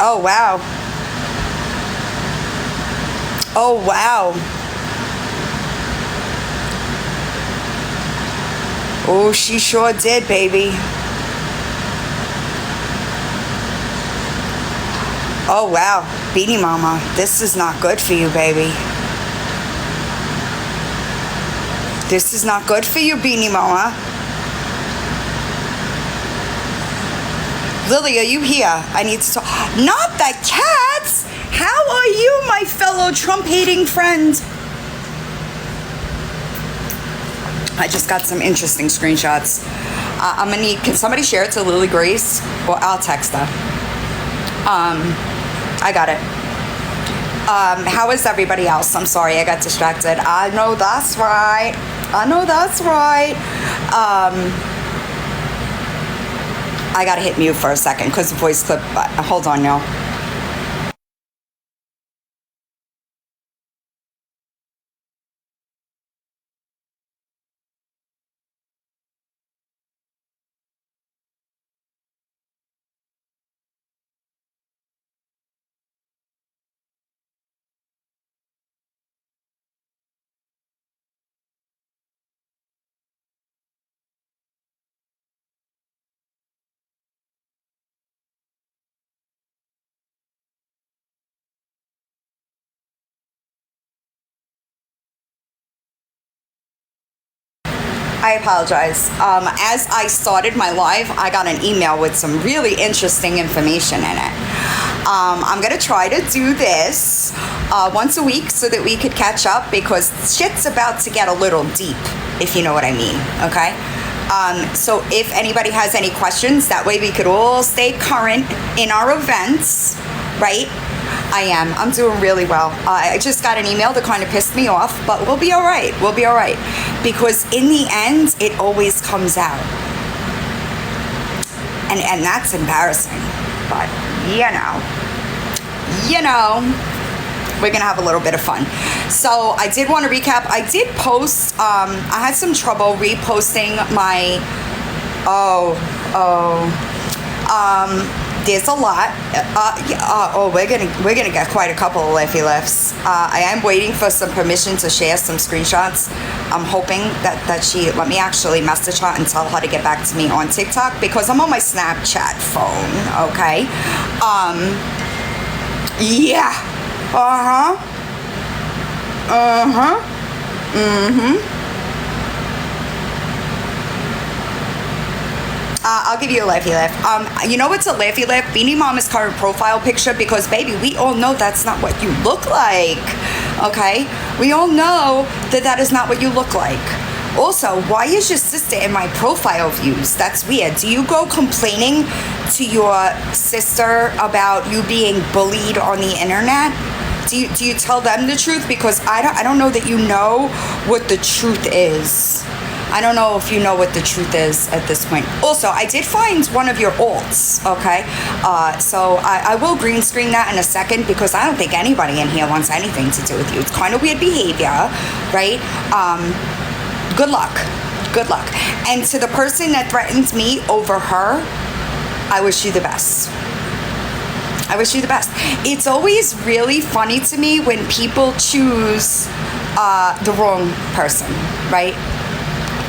Oh, wow. Oh, wow. Oh, she sure did, baby. Oh, wow. Beanie Mama, this is not good for you, baby. This is not good for you, Beanie Mama. Lily, are you here? I need to talk. Not the cats! How are you, my fellow Trump-hating friend? I just got some interesting screenshots. I'm gonna need, can somebody share it to Lily Grace? Well, I'll text her. I got it. How is everybody else? I'm sorry, I got distracted. I know that's right. I know that's right. I gotta hit mute for a second because the voice clip, hold on now. I apologize. As I started my live, I got an email with some really interesting information in it. I'm going to try to do this once a week so that we could catch up because shit's about to get a little deep, if you know what I mean, okay? So if anybody has any questions, that way we could all stay current in our events, right? I'm doing really well. I just got an email that kind of pissed me off, but we'll be all right. We'll be all right. Because in the end, it always comes out. And that's embarrassing. But, we're going to have a little bit of fun. So I did want to recap. I did post, I had some trouble reposting my, there's a lot. We're gonna get quite a couple of Liffy Lifts. I am waiting for some permission to share some screenshots. I'm hoping that she let me actually message her and tell her to get back to me on TikTok because I'm on my Snapchat phone. Okay. Yeah. I'll give you a Liffy Lift. You know what's a Liffy Lift? Beanie Mama's current profile picture because, baby, we all know that's not what you look like, okay? We all know that is not what you look like. Also, why is your sister in my profile views? That's weird. Do you go complaining to your sister about you being bullied on the internet? Do you tell them the truth? Because I don't know that you know what the truth is. I don't know if you know what the truth is at this point. Also, I did find one of your alts, okay? So I will green screen that in a second because I don't think anybody in here wants anything to do with you. It's kind of weird behavior, right? Good luck. Good luck. And to the person that threatened me over her, I wish you the best. I wish you the best. It's always really funny to me when people choose the wrong person, right?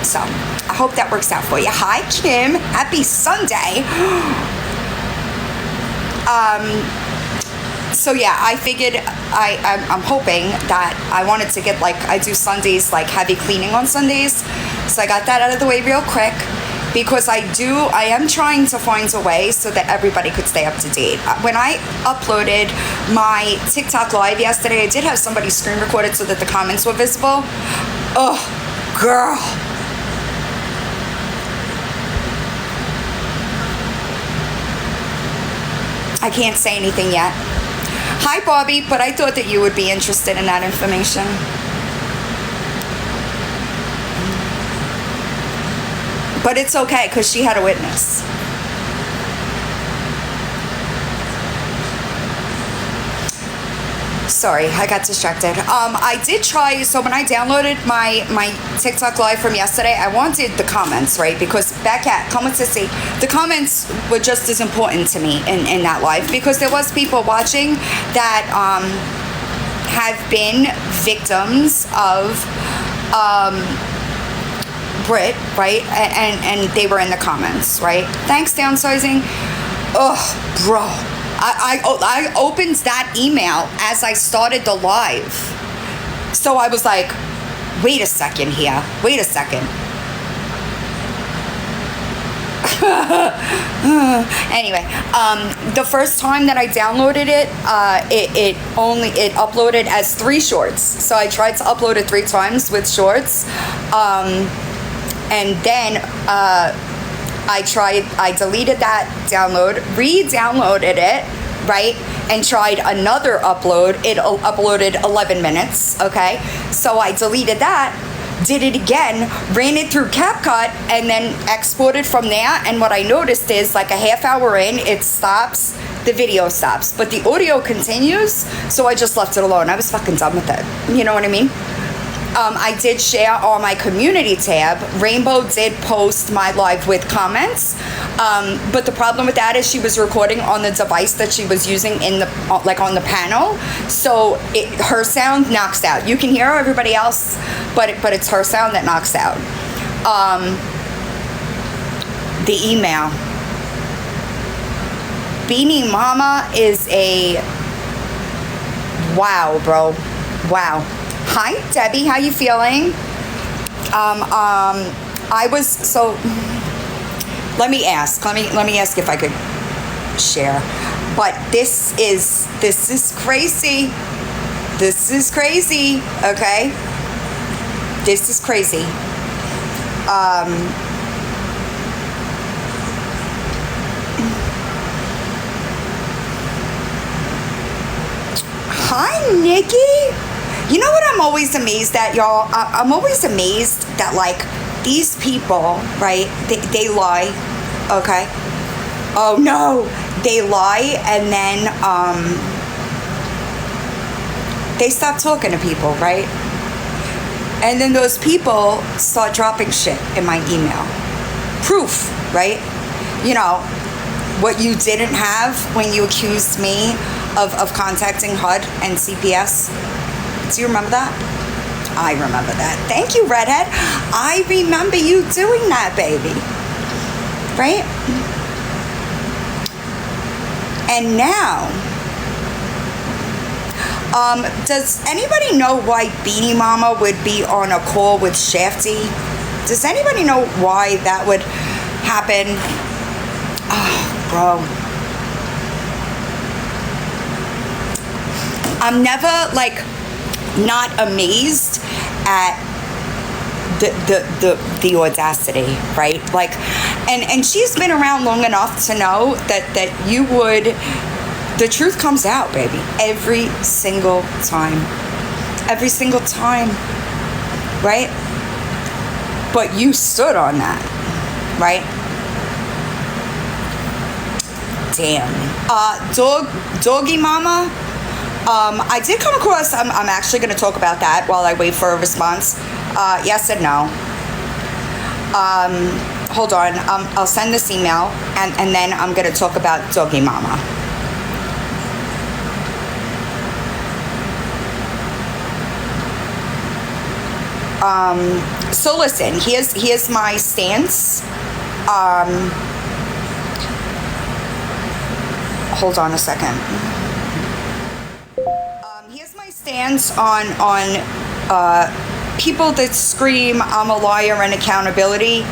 So, I hope that works out for you. Hi, Kim. Happy Sunday. So yeah, I figured I'm hoping that I wanted to get I do Sundays, heavy cleaning on Sundays. So I got that out of the way real quick because I am trying to find a way so that everybody could stay up to date. When I uploaded my TikTok live yesterday, I did have somebody screen record it so that the comments were visible. Oh, girl. I can't say anything yet. Hi, Bobby, but I thought that you would be interested in that information. But it's okay, because she had a witness. sorry, I got distracted. I did try, so when I downloaded my TikTok live from yesterday, I wanted the comments, right? Because back at comments to see, the comments were just as important to me in that live, because there was people watching that have been victims of Brit, right? And they were in the comments, right? Thanks, downsizing. Ugh, bro. I opened that email as I started the live. So I was like, wait a second here. Wait a second. Anyway, the first time that I downloaded it, it uploaded as 3 shorts. So I tried to upload it 3 times with shorts. And then I deleted that download, re-downloaded it, right? And tried another upload. It uploaded 11 minutes, okay? So I deleted that, did it again, ran it through CapCut, and then exported from there. And what I noticed is, like, a half hour in, it stops, the video stops, but the audio continues. So I just left it alone. I was fucking done with it. You know what I mean? I did share on my community tab. Rainbow did post my live with comments, but the problem with that is she was recording on the device that she was using in the, like, on the panel, so her sound knocks out. You can hear everybody else, but it's her sound that knocks out. The email. Beanie Mama is a wow, bro. Wow. Hi, Debbie. How you feeling? I was so. Let me ask if I could share. But this is crazy. This is crazy. Okay. This is crazy. Hi, Nikki. You know what I'm always amazed at, y'all? I'm always amazed that, like, these people, right, they lie, okay? Oh, no, they lie, and then they stop talking to people, right? And then those people start dropping shit in my email. Proof, right? You know, what you didn't have when you accused me of contacting HUD and CPS. Do you remember that? I remember that. Thank you, Redhead. I remember you doing that, baby. Right? And now, does anybody know why Beanie Mama would be on a call with Shafty? Does anybody know why that would happen? Oh, bro. I'm never, like, not amazed at the audacity, right? Like, and she's been around long enough to know that you would, the truth comes out, baby, every single time, right? But you stood on that, right? Damn. Doggy Mama. I did come across, I'm actually going to talk about that while I wait for a response. Yes and no. Hold on. I'll send this email, and then I'm going to talk about Doggy Mama. So listen, here's my stance. Hold on a second. Stance on people that scream I'm a liar and accountability.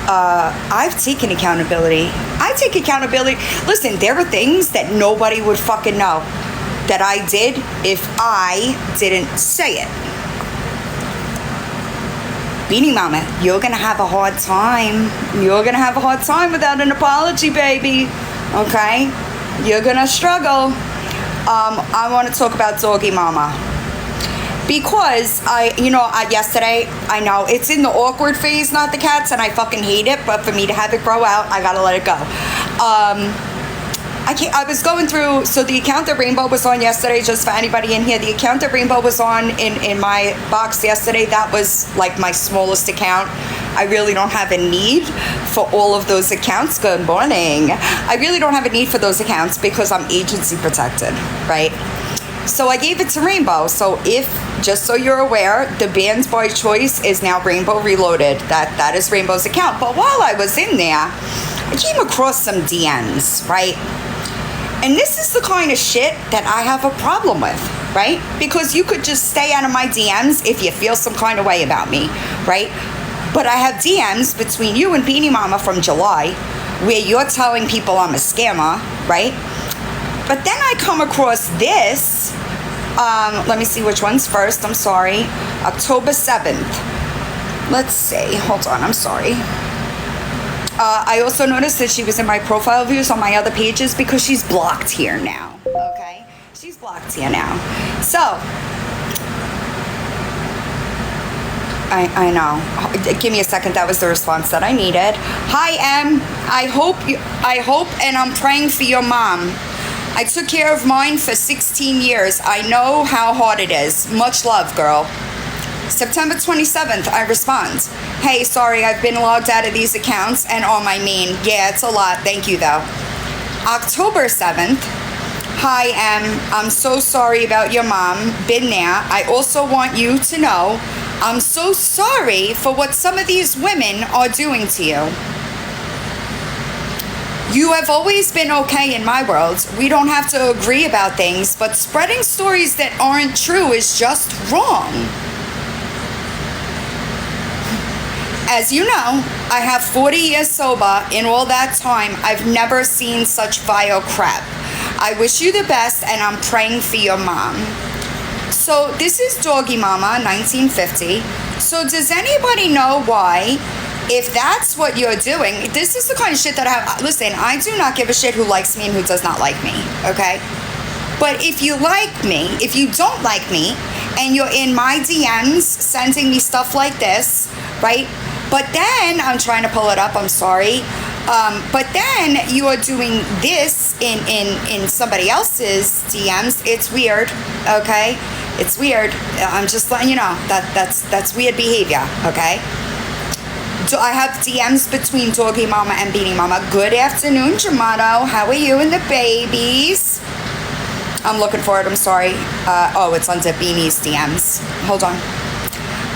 I've taken accountability. I take accountability. Listen, there are things that nobody would fucking know that I did if I didn't say it. Beanie Mama, you're gonna have a hard time. You're gonna have a hard time without an apology, baby. Okay? You're gonna struggle. I want to talk about Doggy Mama, because yesterday, I know it's in the awkward phase, not the cats, and I fucking hate it, but for me to have it grow out, I gotta let it go. I was going through, so the account that Rainbow was on yesterday, just for anybody in here, the account that Rainbow was on in my box yesterday, that was like my smallest account. I really don't have a need for all of those accounts. Good morning. I really don't have a need for those accounts because I'm agency protected, right? So I gave it to Rainbow. So just so you're aware, the Bands by Choice is now Rainbow Reloaded. That is Rainbow's account. But while I was in there, I came across some DMs, right? And this is the kind of shit that I have a problem with, right? Because you could just stay out of my DMs if you feel some kind of way about me, right? But I have DMs between you and Beanie Mama from July where you're telling people I'm a scammer, right? But then I come across this. Let me see which one's first. I'm sorry. October 7th. Let's see. Hold on. I'm sorry. I also noticed that she was in my profile views on my other pages because she's blocked here now. Okay? She's blocked here now. So, I know. Give me a second. That was the response that I needed. Hi, Em. I hope and I'm praying for your mom. I took care of mine for 16 years. I know how hard it is. Much love, girl. September 27th, I respond. Hey, sorry, I've been logged out of these accounts and on my main. Yeah, it's a lot. Thank you, though. October 7th. Hi, Em. I'm so sorry about your mom. Been there. I also want you to know I'm so sorry for what some of these women are doing to you. You have always been okay in my world. We don't have to agree about things, but spreading stories that aren't true is just wrong. As you know, I have 40 years sober. In all that time, I've never seen such vile crap. I wish you the best, and I'm praying for your mom. So this is Doggy Mama, 1950. So does anybody know why, if that's what you're doing, this is the kind of shit that I have. Listen, I do not give a shit who likes me and who does not like me, okay? But if you like me, if you don't like me, and you're in my DMs sending me stuff like this, right? But then, I'm trying to pull it up, I'm sorry. But then you are doing this in somebody else's DMs. It's weird, okay? It's weird. I'm just letting you know that's weird behavior, okay? So I have DMs between Doggy Mama and Beanie Mama. Good afternoon, Jamato. How are you and the babies? I'm looking for it. I'm sorry. It's under Beanie's DMs. Hold on.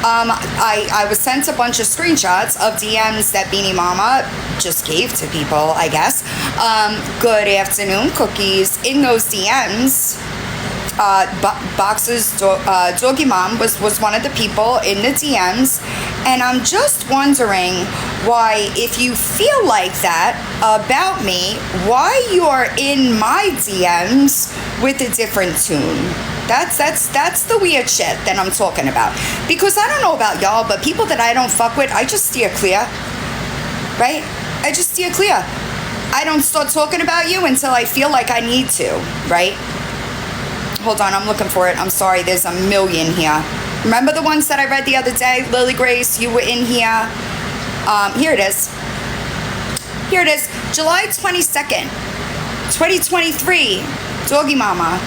I was sent a bunch of screenshots of DMs that Beanie Mama just gave to people, I guess. Good afternoon, cookies. In those DMs, Box's Doggy Mom was one of the people in the DMs, and I'm just wondering why, if you feel like that about me, why you're in my DMs with a different tune. That's the weird shit that I'm talking about. Because I don't know about y'all, but people that I don't fuck with, I just steer clear. Right? I just steer clear. I don't start talking about you until I feel like I need to, right? Hold on, I'm looking for it. I'm sorry, there's a million here. Remember the ones that I read the other day? Lily Grace, you were in here. Here it is. Here it is. July 22nd, 2023. Doggy Mama.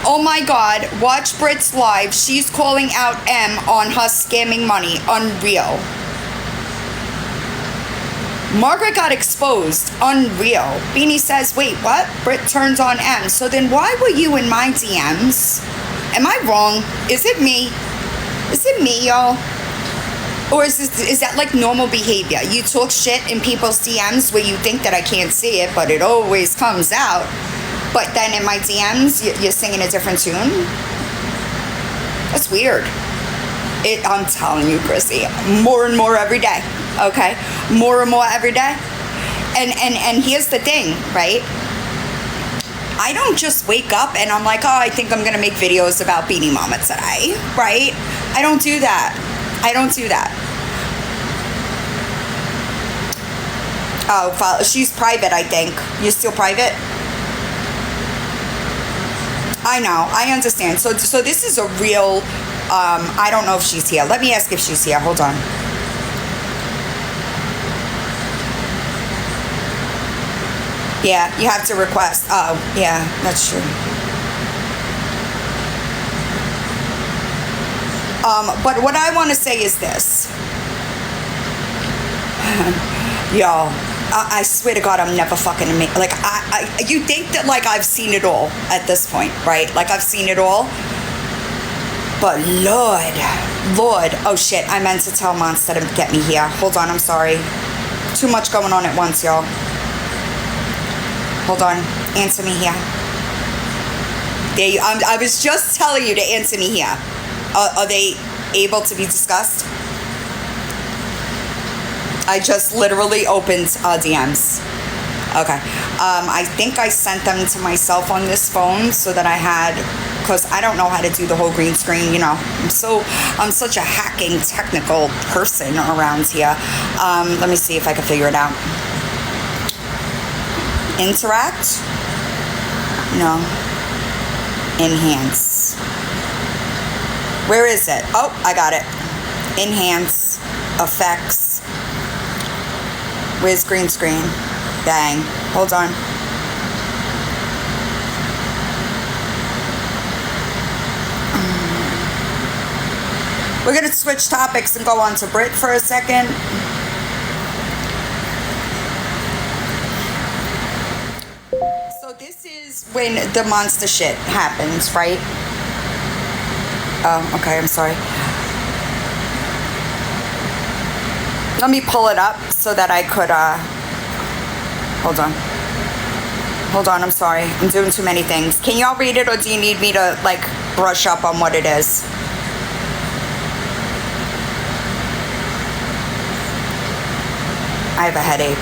Oh my God, watch Brit's live. She's calling out M on her scamming money. Unreal. Margaret got exposed. Unreal. Beanie says, wait, what? Brit turned on M. So then why were you in my DMs? Am I wrong? Is it me? Is it me, y'all? Or is that like normal behavior? You talk shit in people's DMs where you think that I can't see it, but it always comes out. But then in my DMs, you're singing a different tune? That's weird. I'm telling you, Chrissy, more and more every day, okay? More and more every day. And here's the thing, right? I don't just wake up and I'm like, oh, I think I'm going to make videos about Beanie Mama today, right? I don't do that. I don't do that. Oh, she's private, I think. You're still private? I know, I understand. So this is a real, I don't know if she's here. Let me ask if she's here. Hold on. Yeah, you have to request. Oh, yeah, that's true. But what I want to say is this. Y'all, I swear to God, I'm never fucking like, you think that, like, I've seen it all at this point, right? Like, I've seen it all. But Lord, oh shit, I meant to tell Monster to get me here. Hold on, I'm sorry. Too much going on at once, y'all. Hold on, answer me here. I was just telling you to answer me here. Are they able to be discussed? I just literally opened DMs. Okay. I think I sent them to myself on this phone so that I had, because I don't know how to do the whole green screen, you know. I'm such a hacking technical person around here. Let me see if I can figure it out. Interact? No. Enhance. Where is it? Oh, I got it. Enhance. Effects. Where's green screen? Dang. Hold on. We're going to switch topics and go on to Brit for a second. So this is when the monster shit happens, right? Oh, okay, I'm sorry. Let me pull it up so that I could, Hold on, I'm sorry. I'm doing too many things. Can y'all read it, or do you need me to, like, brush up on what it is? I have a headache.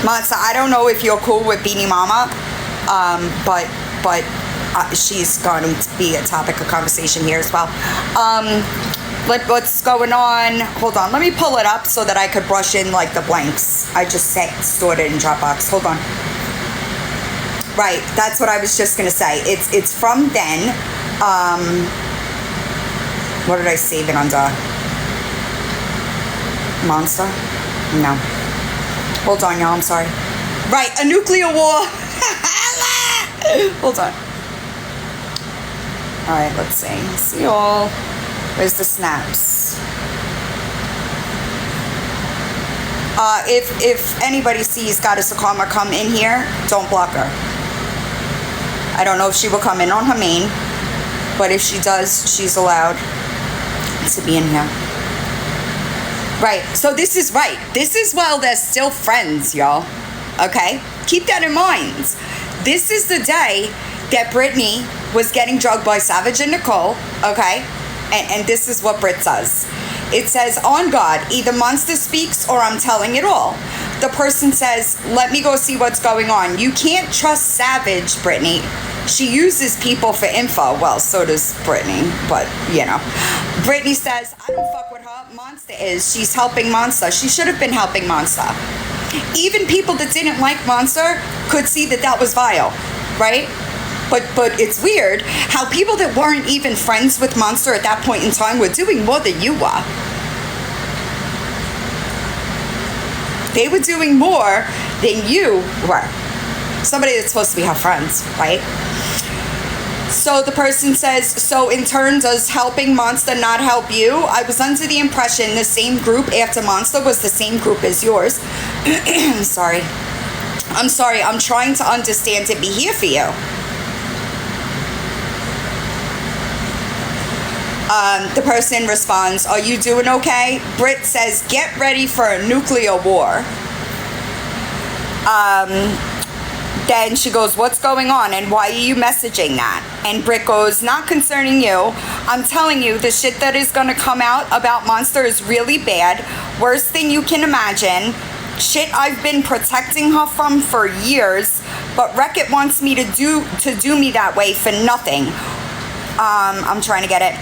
Monster, I don't know if you're cool with Beanie Mama, but she's going to be a topic of conversation here as well. What's going on? Hold on, let me pull it up so that I could brush in, like, the blanks. I just stored it in Dropbox. Hold on. Right, that's what I was just gonna say. It's from then. What did I save it under? Monster? No. Hold on, y'all, I'm sorry. Right, a nuclear war. Hold on. Alright, let's see. See y'all. Where's the snaps? If anybody sees Goddess of Karma come in here, don't block her. I don't know if she will come in on her main, but if she does, she's allowed to be in here. Right, so this is right. This is while they're still friends, y'all. Okay? Keep that in mind. This is the day that Brittany was getting drugged by Savage and Nicole, okay? And this is what Brit says. It says, on God, either Monster speaks or I'm telling it all. The person says, let me go see what's going on. You can't trust Savage, Brittany. She uses people for info. Well, so does Brittany, but, you know. Brittany says, I don't fuck with her. Monster is. She's helping Monster. She should have been helping Monster. Even people that didn't like Monster could see that that was vile, right? But it's weird how people that weren't even friends with Monster at that point in time were doing more than you were. They were doing more than you were. Somebody that's supposed to be her friends, right? So the person says, so in turn, does helping Monster not help you? I was under the impression the same group after Monster was the same group as yours. Sorry. I'm sorry. I'm trying to understand to be here for you. The person responds, are you doing okay? Britt says, get ready for a nuclear war. Then she goes, what's going on and why are you messaging that? And Britt goes, not concerning you. I'm telling you, the shit that is going to come out about Monster is really bad. Worse than you can imagine. Shit I've been protecting her from for years, but Wreck-It wants me to do me that way for nothing. I'm trying to get it.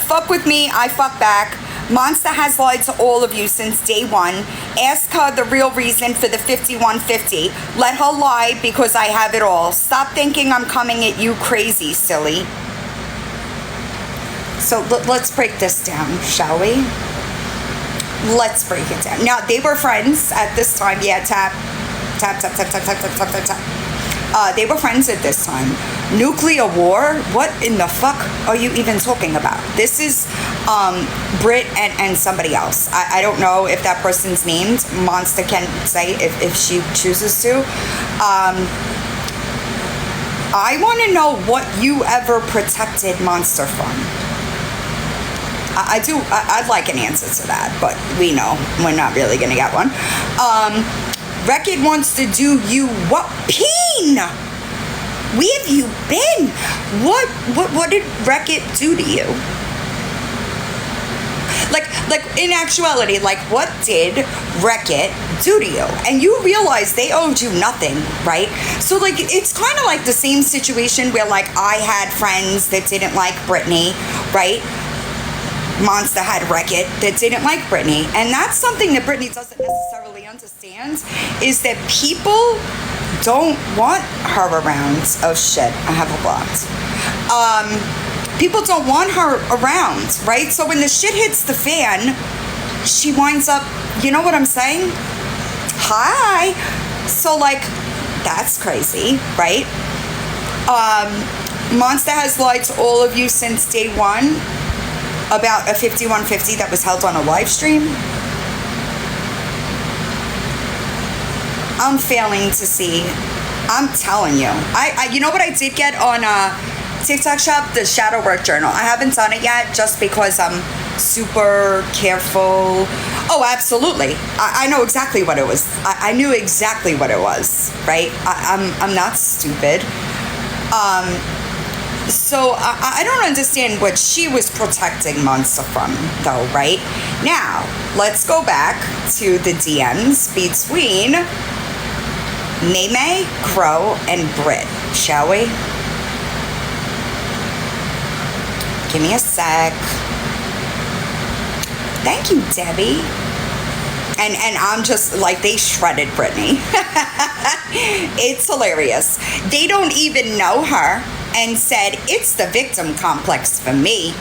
Fuck with me, I fuck back. Monster has lied to all of you since day one. Ask her the real reason for the 5150. Let her lie because I have it all. Stop thinking I'm coming at you crazy, silly. So let's break this down, shall we? let's break it down. Now, they were friends at this time. Yeah, tap, tap, tap, tap, tap, tap, tap, tap, tap, tap. They were friends at this time. Nuclear war? What in the fuck are you even talking about? This is Brit and somebody else. I don't know if that person's named. Monster can say if she chooses to. I want to know what you ever protected Monster from. I'd like an answer to that, but we know we're not really going to get one. Wreck-It wants to do you what? Peen! Where have you been? What did Wreck-It do to you? Like in actuality, like what did Wreck-It do to you? And you realize they owed you nothing, right? So like it's kind of like the same situation where like I had friends that didn't like Britney, right? Monster had Wreck-It that didn't like Britney. And that's something that Britney doesn't necessarily understand, is that people don't want her around. Oh shit, I have her blocked. People don't want her around, right? So when the shit hits the fan, she winds up, you know what I'm saying? Hi. So like, that's crazy, right? Monster has lied to all of you since day one about a 5150 that was held on a live stream. I'm failing to see. I'm telling you. I you know what I did get on TikTok shop? The shadow work journal. I haven't done it yet just because I'm super careful. Oh, absolutely. I know exactly what it was. I knew exactly what it was, right? I'm not stupid. So I don't understand what she was protecting Monster from, though, right? Now, let's go back to the DMs between Maymay, Crow, and Brit, shall we? Give me a sec. Thank you, Debbie. And I'm just like, they shredded Britney. It's hilarious. They don't even know her and said, it's the victim complex for me.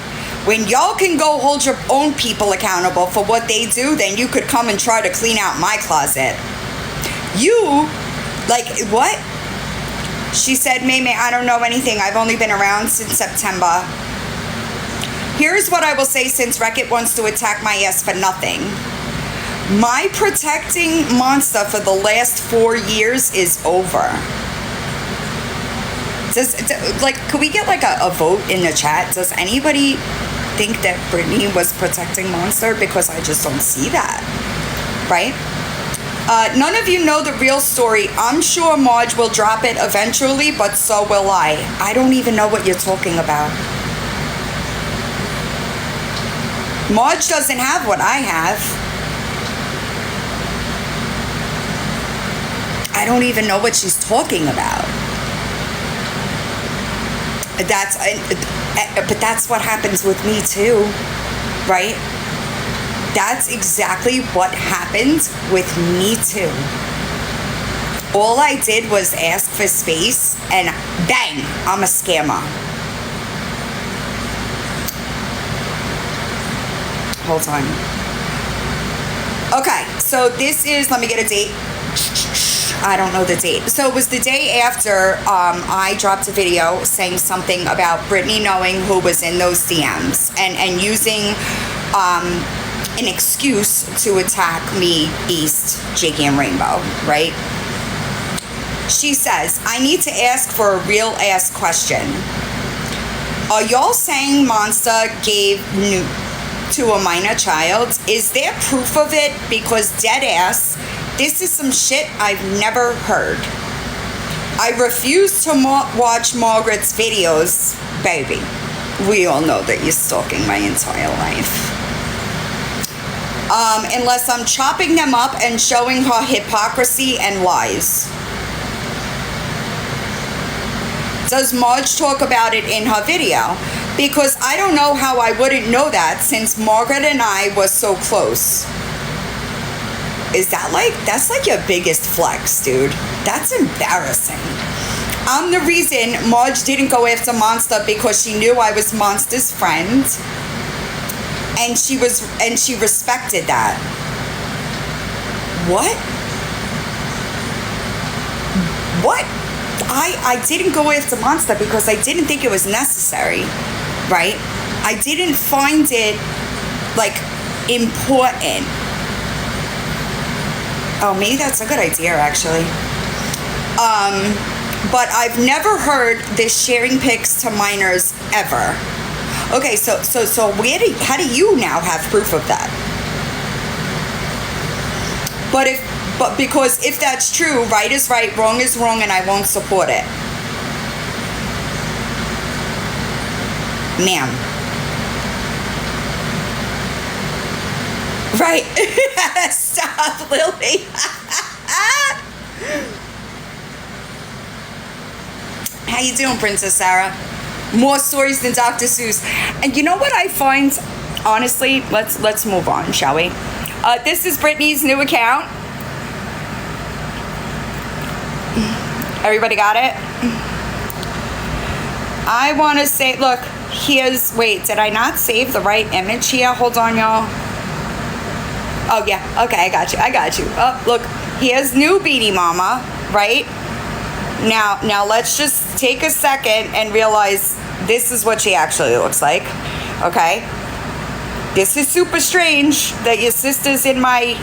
When y'all can go hold your own people accountable for what they do, then you could come and try to clean out my closet. You, like, what? She said, Maymay, I don't know anything. I've only been around since September. Here's what I will say since Wreck-It wants to attack my ass for nothing. My protecting Monster for the last 4 years is over. Could we get like a vote in the chat? Does anybody think that Britney was protecting Monster? Because I just don't see that, right? None of you know the real story. I'm sure Marge will drop it eventually, but so will I. I don't even know what you're talking about. Marge doesn't have what I have. I don't even know what she's talking about. But that's what happens with me too, right? That's exactly what happened with me too. All I did was ask for space and bang, I'm a scammer. Hold on. Okay, so this is, let me get a date. I don't know the date. So it was the day after I dropped a video saying something about Britney knowing who was in those DMs and using an excuse to attack me, East, Jakey, and Rainbow, right? She says, I need to ask for a real ass question. Are y'all saying Monster gave to a minor child? Is there proof of it? Because dead ass, this is some shit I've never heard. I refuse to watch Margaret's videos. Baby, we all know that you're stalking my entire life. Unless I'm chopping them up and showing her hypocrisy and lies. Does Marge talk about it in her video? Because I don't know how I wouldn't know that since Margaret and I were so close. Is that like, that's like your biggest flex, dude. That's embarrassing. I'm the reason Marge didn't go after Monster because she knew I was Monster's friend. and she respected that. What? I didn't go after Monster because I didn't think it was necessary, right? I didn't find it like important. Oh, maybe that's a good idea actually. But I've never heard this sharing pics to minors ever. Okay, so how do you now have proof of that? But because if that's true, right is right, wrong is wrong, and I won't support it. Ma'am. Right. Stop, Lily. How you doing, Princess Sarah? More stories than Dr. Seuss. And you know what I find, honestly, let's move on, shall we? This is Brittany's new account. Everybody got it? I want to say, look, wait, did I not save the right image here? Hold on, y'all. Oh, yeah. Okay, I got you. Oh, look, here's new Beanie Mama, right? Now let's just take a second and realize this is what she actually looks like, okay? This is super strange that your sister's in my,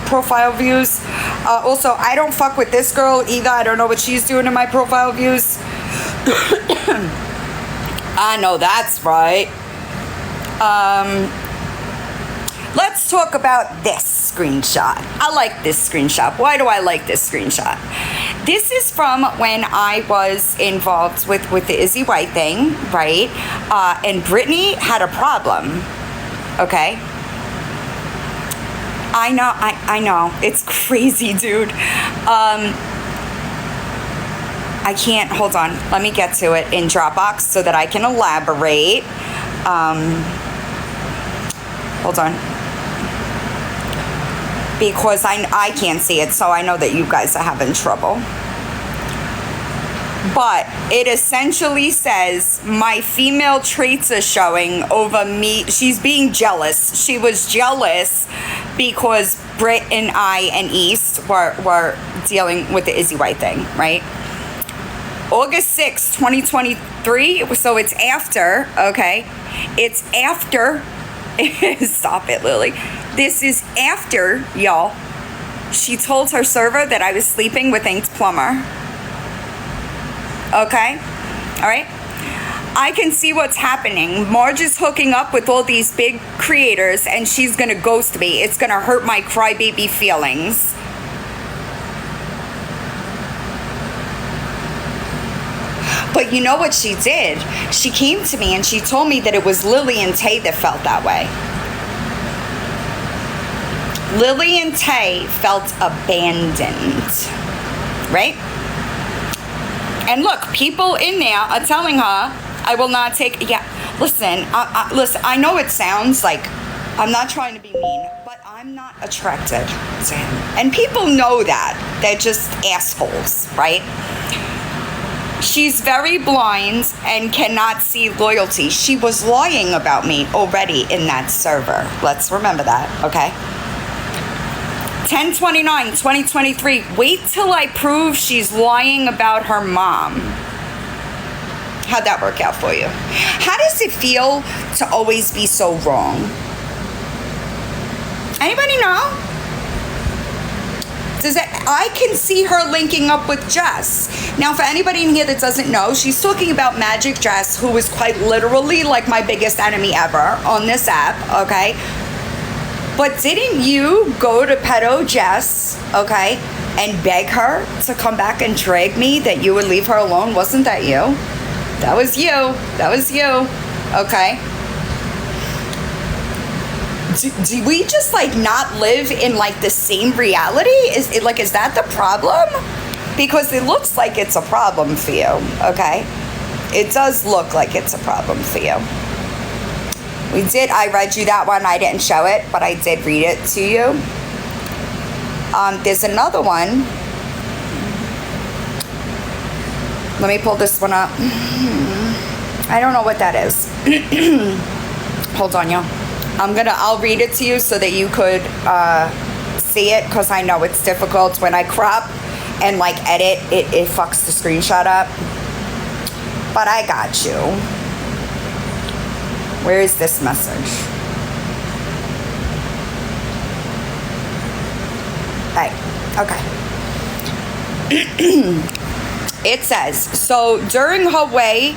profile views. Also, I don't fuck with this girl either. I don't know what she's doing in my profile views. I know that's right. Let's talk about this screenshot. I like this screenshot. Why do I like this screenshot? This is from when I was involved with the Izzy White thing, right? And Brittany had a problem. Okay. I know. It's crazy, dude. I can't, hold on. Let me get to it in Dropbox so that I can elaborate. Hold on. Because I can't see it, so I know that you guys are having trouble. But it essentially says, my female traits are showing over me. She's being jealous. She was jealous because Britt and I and East were dealing with the Izzy White thing, right? August 6th, 2023. So it's after, okay? It's after. Stop it, Lily. This is after, y'all. She told her server that I was sleeping with Inked Plumber. Okay? All right? I can see what's happening. Marge is hooking up with all these big creators and she's gonna ghost me. It's gonna hurt my crybaby feelings. But you know what she did? She came to me and she told me that it was Lily and Tay that felt that way. Lily and Tay felt abandoned. Right? And look, people in there are telling her, I will not take, yeah, listen, I know it sounds like I'm not trying to be mean, but I'm not attracted to him. And people know that. They're just assholes, right? She's very blind and cannot see loyalty. She was lying about me already in that server. Let's remember that, okay? 10/29/2023. Wait till I prove she's lying about her mom. How'd that work out for you? How does it feel to always be so wrong? Anybody know? I can see her linking up with Jess. Now, for anybody in here that doesn't know, she's talking about Magic Jess, who is quite literally like my biggest enemy ever on this app, okay? But didn't you go to Pedo Jess, okay, and beg her to come back and drag me that you would leave her alone? Wasn't that you? That was you. That was you, okay? Do we just like not live in like the same reality? Is that the problem? Because it looks like it's a problem for you, okay? It does look like it's a problem for you. I read you that one. I didn't show it, but I did read it to you. There's another one. Let me pull this one up. I don't know what that is. Hold on, y'all. I'll read it to you so that you could see it, because I know it's difficult when I crop and like edit it fucks the screenshot up, but I got you. Where is this message? Hey, okay. It says, during her way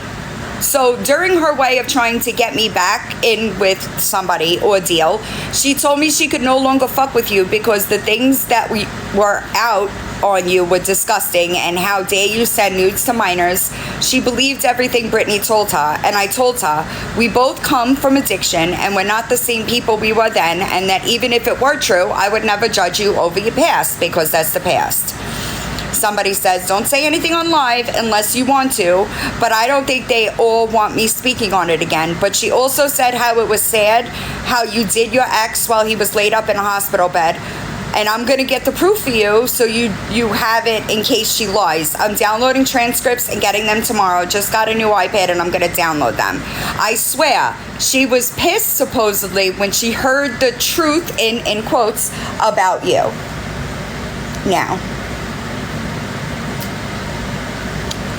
of trying to get me back in with somebody or deal, she told me she could no longer fuck with you because the things that we were out on you were disgusting, and how dare you send nudes to minors. She believed everything Brittany told her, and I told her we both come from addiction and we're not the same people we were then, and that even if it were true, I would never judge you over your past because that's the past. Somebody says, don't say anything on live unless you want to, but I don't think they all want me speaking on it again. But she also said how it was sad how you did your ex while he was laid up in a hospital bed. And I'm going to get the proof for you so you have it in case she lies. I'm downloading transcripts and getting them tomorrow. Just got a new iPad and I'm going to download them. I swear, she was pissed supposedly when she heard the truth, in quotes, about you. Now,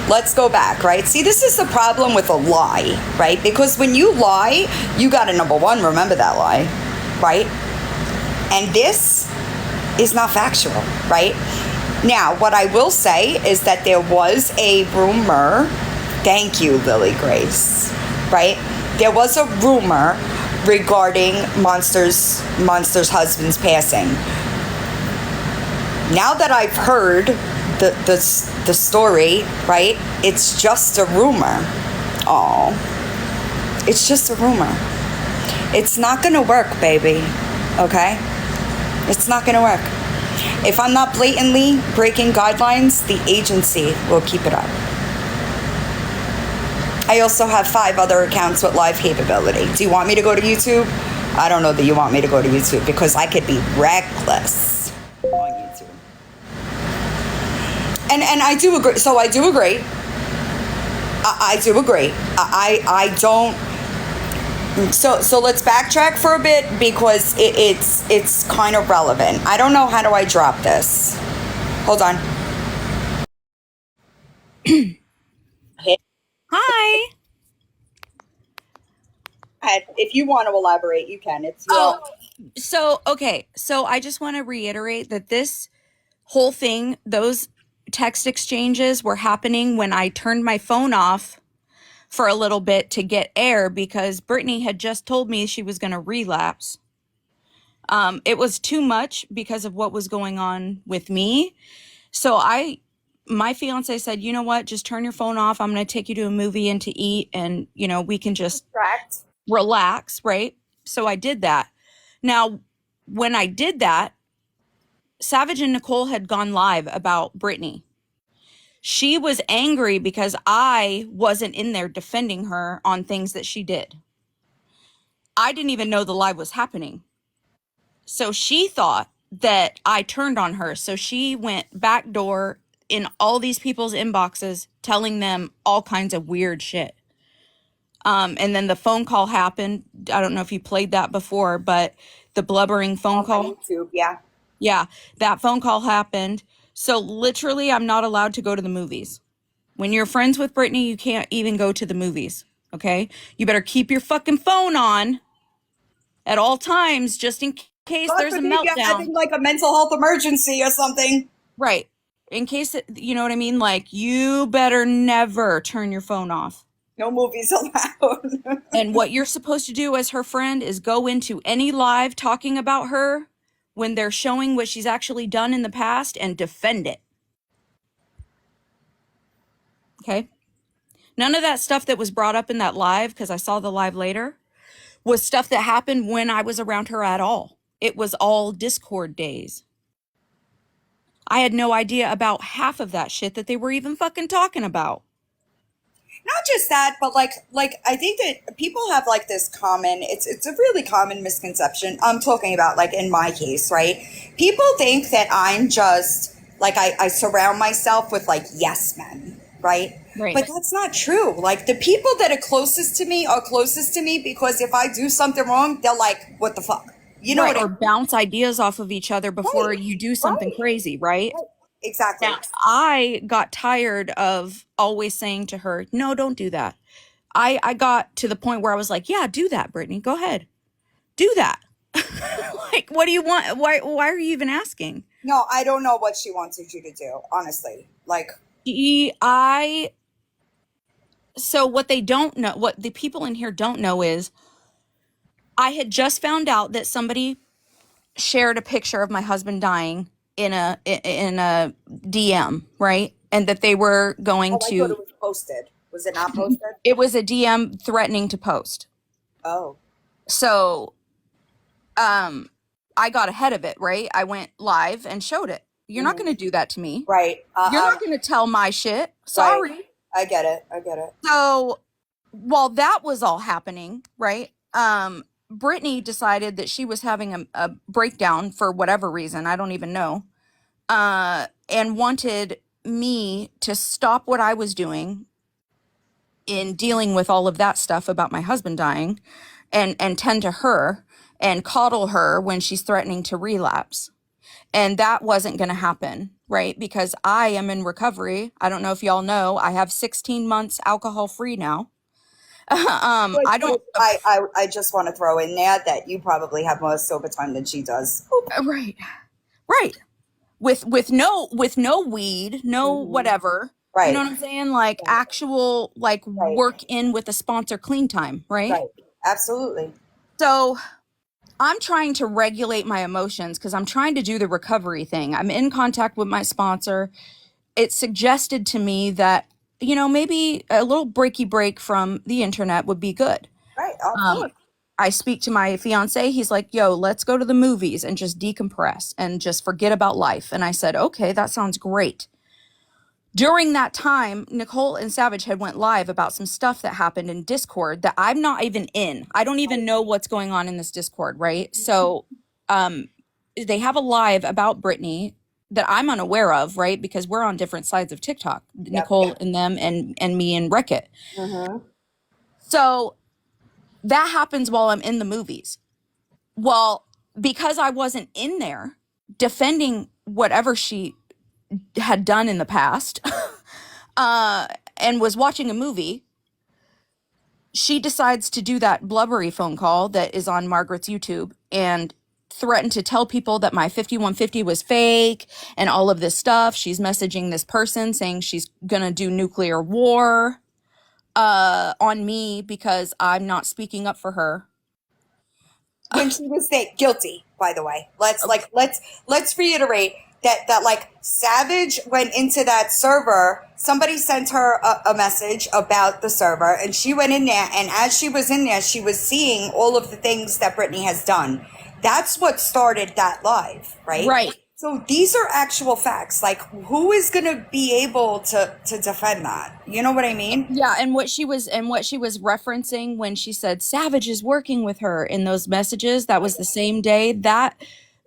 let's go back, right? See, this is the problem with a lie, right? Because when you lie, you got to, number one, remember that lie, right? And this is not factual, right? Now, what I will say is that there was a rumor, thank you, Lily Grace, right? There was a rumor regarding Monster's husband's passing. Now that I've heard the story, right? It's just a rumor. Oh, it's just a rumor. It's not gonna work, baby. Okay? It's not gonna work. If I'm not blatantly breaking guidelines, the agency will keep it up. I also have 5 other accounts with live capability. Do you want me to go to YouTube? I don't know that you want me to go to YouTube because I could be reckless on YouTube. And I do agree. So I do agree. I do agree. I don't. So let's backtrack for a bit because it's kind of relevant. I don't know, how do I drop this? Hold on. Hi. If you want to elaborate, you can. It's your... okay. So I just want to reiterate that this whole thing, those text exchanges were happening when I turned my phone off for a little bit to get air because Brittany had just told me she was going to relapse. It was too much because of what was going on with me. So my fiance said, you know what, just turn your phone off. I'm going to take you to a movie and to eat, and, we can just relax, right? So I did that. Now, when I did that, Savage and Nicole had gone live about Brittany. She was angry because I wasn't in there defending her on things that she did. I didn't even know the live was happening. So she thought that I turned on her. So she went backdoor in all these people's inboxes telling them all kinds of weird shit. And then the phone call happened. I don't know if you played that before, but the blubbering phone call. On YouTube, yeah. Yeah, that phone call happened. So literally, I'm not allowed to go to the movies. When you're friends with Brittany, you can't even go to the movies, okay? You better keep your fucking phone on at all times just in case there's a meltdown. You're having like a mental health emergency or something. Right. In case, you know what I mean? Like, you better never turn your phone off. No movies allowed. And what you're supposed to do as her friend is go into any live talking about her when they're showing what she's actually done in the past and defend it. Okay? None of that stuff that was brought up in that live, because I saw the live later, was stuff that happened when I was around her at all. It was all Discord days. I had no idea about half of that shit that they were even fucking talking about. Not just that, but like I think that people have like this common, it's a really common misconception. I'm talking about like in my case, right? People think that I'm just like, I surround myself with like yes men, right? Right. But that's not true. Like the people that are closest to me are closest to me because if I do something wrong, they're like, "What the fuck?" You know Right. what I Or mean? bounce ideas off of each other before Right, you do something right, crazy, right? right. Exactly. Now, I got tired of always saying to her, no, don't do that. I got to the point where I was like, yeah, do that, Brittany. Go ahead. Do that. Like, what do you want? Why are you even asking? No, I don't know what she wanted you to do, honestly. Like, I so what they don't know, what the people in here don't know is I had just found out that somebody shared a picture of my husband dying in a DM, right? And that they were going oh, I thought to it was posted. Was it not posted? it was a DM threatening to post. Oh. So I got ahead of it, right? I went live and showed it. You're not going to do that to me. Right. You're not going to tell my shit. Right. Sorry. I get it. I get it. So while that was all happening, right? Brittany decided that she was having a breakdown for whatever reason. I don't even know. And wanted me to stop what I was doing in dealing with all of that stuff about my husband dying and tend to her and coddle her when she's threatening to relapse. And that wasn't going to happen, right? Because I am in recovery. I don't know if y'all know, I have 16 months alcohol free now. I don't, I just want to throw in there that you probably have more sober time than she does. right, right. With no weed, no whatever. You know Right. what I'm saying? Like actual like Right. work in with a sponsor clean time, right? Right. Absolutely. So I'm trying to regulate my emotions because I'm trying to do the recovery thing. I'm in contact with my sponsor. It suggested to me that, maybe a little breaky break from the internet would be good. Right. Of Um, course. I speak to my fiance. He's like, yo, let's go to the movies and just decompress and just forget about life. And I said, okay, that sounds great. During that time, Nicole and Savage had went live about some stuff that happened in Discord that I'm not even in. I don't even know what's going on in this Discord, right? So they have a live about Brittany that I'm unaware of, right? Because we're on different sides of TikTok, Yep. Nicole and them and me and Rickett. Mm-hmm. So that happens while I'm in the movies. Well, because I wasn't in there defending whatever she had done in the past, and was watching a movie, she decides to do that blubbery phone call that is on Margaret's YouTube and threaten to tell people that my 5150 was fake and all of this stuff. She's messaging this person saying she's gonna do nuclear war on me because I'm not speaking up for her. When she was guilty, by the way. Let's reiterate that like Savage went into that server. Somebody sent her a message about the server, and she went in there. And as she was in there, she was seeing all of the things that Brittany has done. That's what started that live, right? Right. So these are actual facts. Like, who is going to be able to defend that? You know what I mean? Yeah, and what she was referencing when she said Savage is working with her in those messages, that was the same day that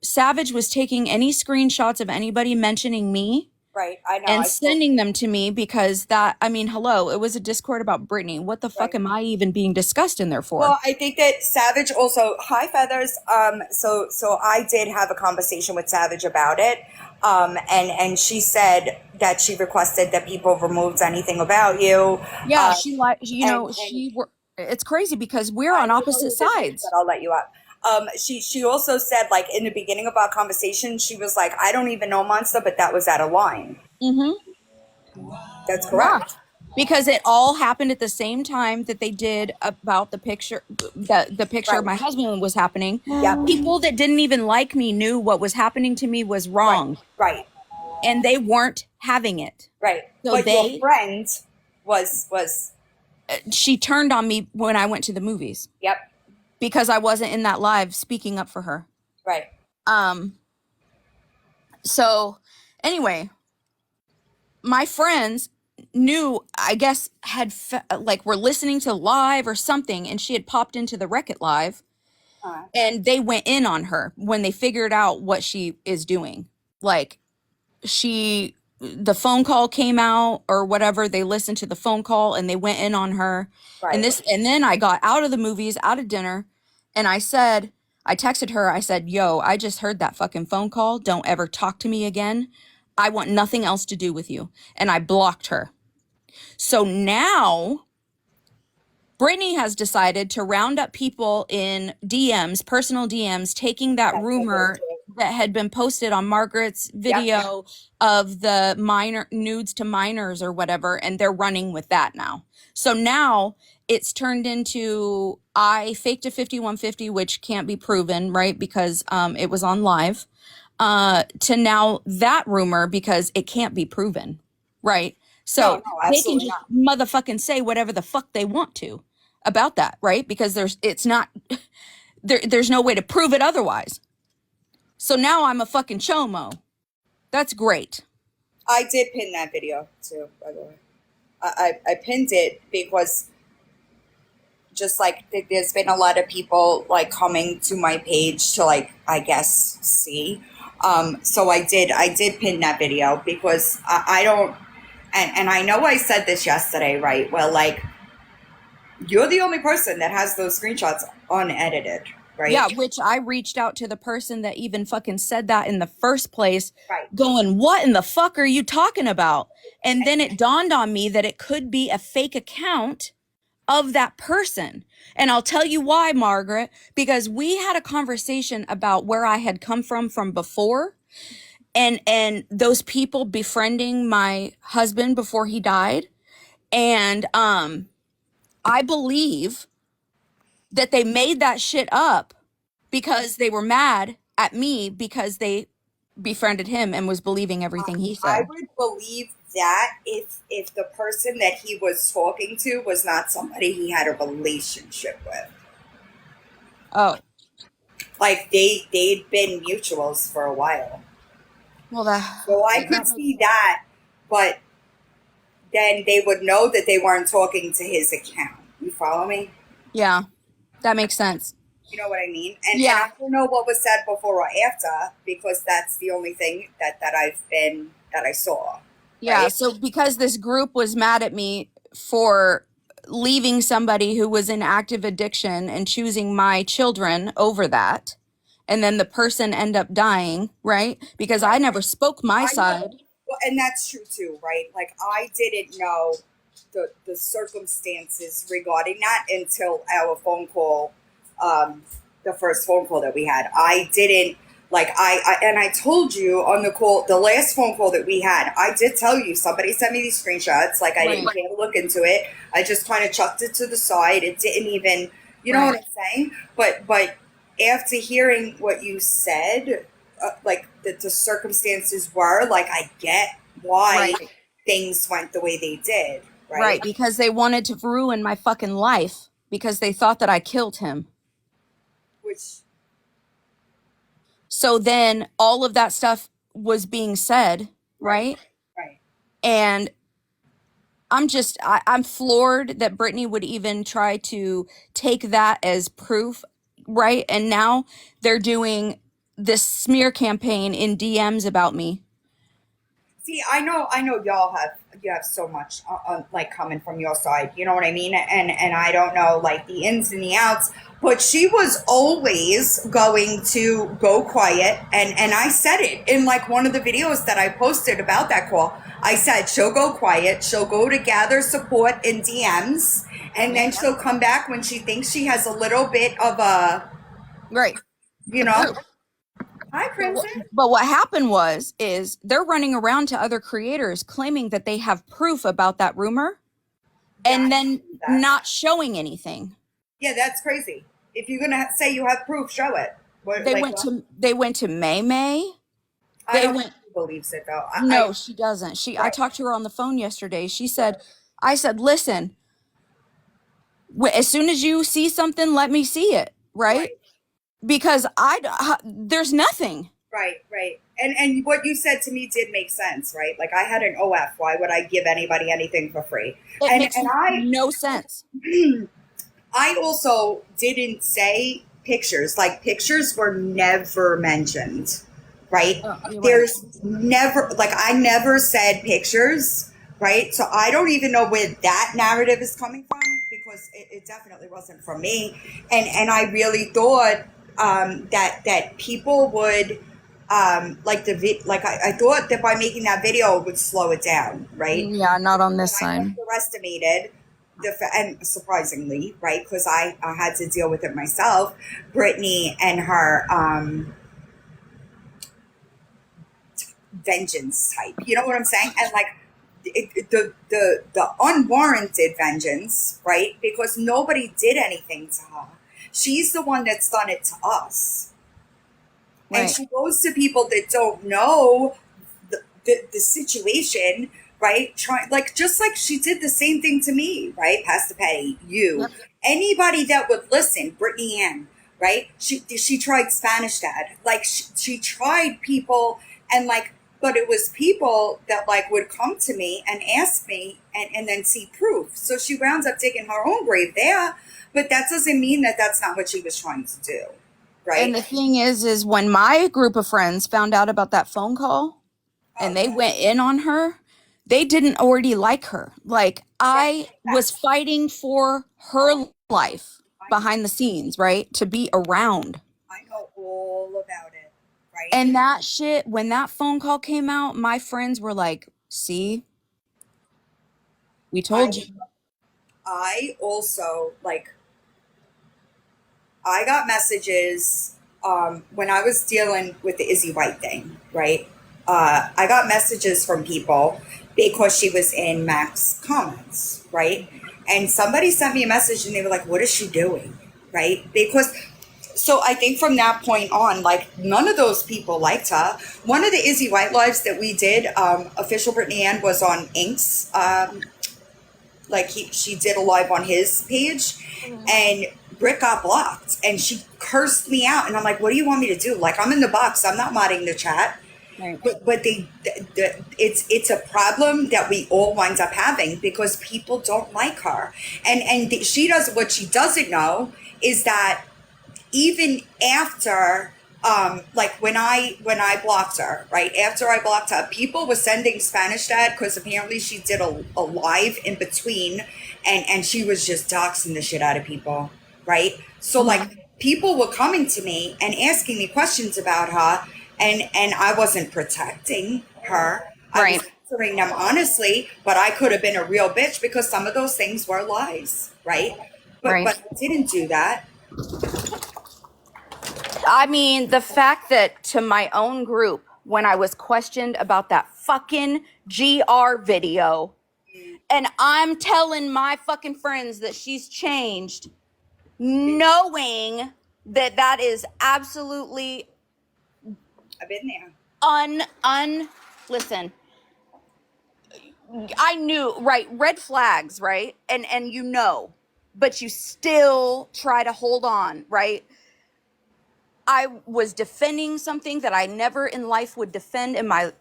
Savage was taking any screenshots of anybody mentioning me Right. I know. and I still, sending them to me because hello, it was a Discord about Brittany. What the fuck right. am I even being discussed in there for? Well, I think that Savage also, hi Feathers. So I did have a conversation with Savage about it. And she said that she requested that people removed anything about you. Yeah, she like And it's crazy because we're I on don't know opposite who this is, but sides. I'll let you up. She also said, like, in the beginning of our conversation, she was like, I don't even know Monster, but that was out of line. Mm-hmm. That's Yeah. correct. Because it all happened at the same time that they did about the picture, the picture of Right. my husband was happening. Yep. People that didn't even like me knew what was happening to me was Right. wrong, Right. and they weren't having it. Right. So But your friend was, she turned on me when I went to the movies yep. because I wasn't in that live speaking up for her. Right. So anyway, my friends knew, I guess, were listening to live or something, and she had popped into the Wreck-It live, and they went in on her when they figured out what she is doing. Like, she the phone call came out or whatever. They listened to the phone call and they went in on her. And Right. then I got out of the movies, out of dinner, and I texted her, I said, yo, I just heard that fucking phone call. Don't ever talk to me again. I want nothing else to do with you. And I blocked her. So now Brittany has decided to round up people in DMs, personal DMs, taking that That's what we're rumor doing. that had been posted on Margaret's Yep. video of the minor nudes to minors or whatever, and they're running with that now. So now it's turned into I faked a 5150, which can't be proven, right? Because it was on live, to now that rumor because it can't be proven, right? No, So no, they can absolutely just not. motherfucking say whatever the fuck they want to about that, right? Because there's no way to prove it otherwise. So now I'm a fucking chomo. That's great. I did pin that video too, by the way. I pinned it because just like there's been a lot of people like coming to my page to like I guess see. So I did pin that video because I don't and I know I said this yesterday, right? Well, like you're the only person that has those screenshots unedited, Yeah, right? which I reached out to the person that even fucking said that in the first place, Right. going, what in the fuck are you talking about? And then it dawned on me that it could be a fake account of that person. And I'll tell you why, Margaret, because we had a conversation about where I had come from before, and those people befriending my husband before he died. And I believe that they made that shit up because they were mad at me because they befriended him and was believing everything he I said. would believe that if the person that he was talking to was not somebody he had a relationship with. Oh, Like they'd been mutuals for a while. well, that So I could that makes see that, but then they would know that they weren't talking to his account. You follow me? yeah, that makes sense. You know what I mean? And Yeah. I don't know what was said before or after because that's the only thing that I saw. Yeah, Right? so because this group was mad at me for leaving somebody who was in active addiction and choosing my children over that, and then the person end up dying, right? Because I Right. never spoke my I know. side. Well, and that's true too, right? Like I didn't know the circumstances regarding that until our phone call, the first phone call that we had. I didn't like I and I told you on the call, the last phone call that we had. I did tell you somebody sent me these screenshots. Like I didn't Right. take a look into it. I just kind of chucked it to the side. It didn't even, you know Right. what I'm saying? But after hearing what you said, like the circumstances were, like I get why Right. things went the way they did, Right, right? because they wanted to ruin my fucking life because they thought that I killed him. Which So then all of that stuff was being said, right, right? right. And I'm floored that Brittany would even try to take that as proof, right? And now they're doing this smear campaign in DMs about me. See, I know y'all have you have so much like coming from your side. You know what I mean? And I don't know like the ins and the outs, but she was always going to go quiet. And I said it in like one of the videos that I posted about that call. I said she'll go quiet. She'll go to gather support in DMs, and then she'll come back when she thinks she has a little bit of a, Right. you The know. proof. Hi, Crimson. But what happened is they're running around to other creators claiming that they have proof about that rumor Yeah, I and then believe that. not showing anything. Yeah, that's crazy. If you're gonna say you have proof, show it. What, They like, went what? to they went to May May. I They don't think went she believes it though. No, she doesn't. I Right, talked to her on the phone yesterday. She right, said, I said, listen, as soon as you see something, let me see it, right? right, Because there's nothing. right. And what you said to me did make sense, right? Like I had an OF. Why would I give anybody anything for free? It And makes no sense. I also didn't say pictures. Like pictures were never mentioned. right? You're right. There's never, like, I never said pictures, right? So I don't even know where that narrative is coming from, because it definitely wasn't from me. And I really thought that people would like I thought that by making that video it would slow it down, right? Yeah, not on But this I side. underestimated and surprisingly, right? Because I had to deal with it myself. Brittany and her vengeance type. You know what I'm saying? And like the unwarranted vengeance, right? Because nobody did anything to her. She's the one that's done it to us. And Right. she goes to people that don't know the situation, right? Try, like, just like she did the same thing to me, right? Pastor Patty, you, Yep. anybody that would listen, Brittany Ann, right? She tried Spanish Dad, like she tried people, and like, but it was people that like would come to me and ask me and then see proof. So she rounds up digging her own grave there, but that doesn't mean that that's not what she was trying to do, And right? the thing is when my group of friends found out about that phone call Oh and they yeah, went in on her, they didn't already like her. Like I was facts. fighting for her life behind the scenes, right? To be around. I know all about it, right? And that shit, when that phone call came out, my friends were like, see, we I told you. I also like I got messages when I was dealing with the Izzy White thing, right? I got messages from people because she was in Mac's comments, right? And somebody sent me a message and they were like, "What is she doing?" Right? Because so I think from that point on, like none of those people liked her. One of the Izzy White lives that we did, official Brittany Ann was on Ink's like she did a live on his page, and Britt got blocked and she cursed me out, and I'm like, what do you want me to do? Like, I'm in the box, I'm not modding the chat. Right. But it's a problem that we all wind up having because people don't like her, and she does what she doesn't know is that even after like when I blocked her, right after I blocked her, people were sending Spanish Dad because apparently she did a live in between, and she was just doxing the shit out of people, right? So like people were coming to me and asking me questions about her, and I wasn't protecting her. I was Right. answering them honestly, but I could have been a real bitch because some of those things were lies, right? But Right. I didn't do that. I mean, the fact that to my own group, when I was questioned about that fucking GR video, and I'm telling my fucking friends that she's changed, knowing that that is absolutely I've been there. listen, I knew, right, red flags, right? And you know, but you still try to hold on, right? I was defending something that I never in life would defend in my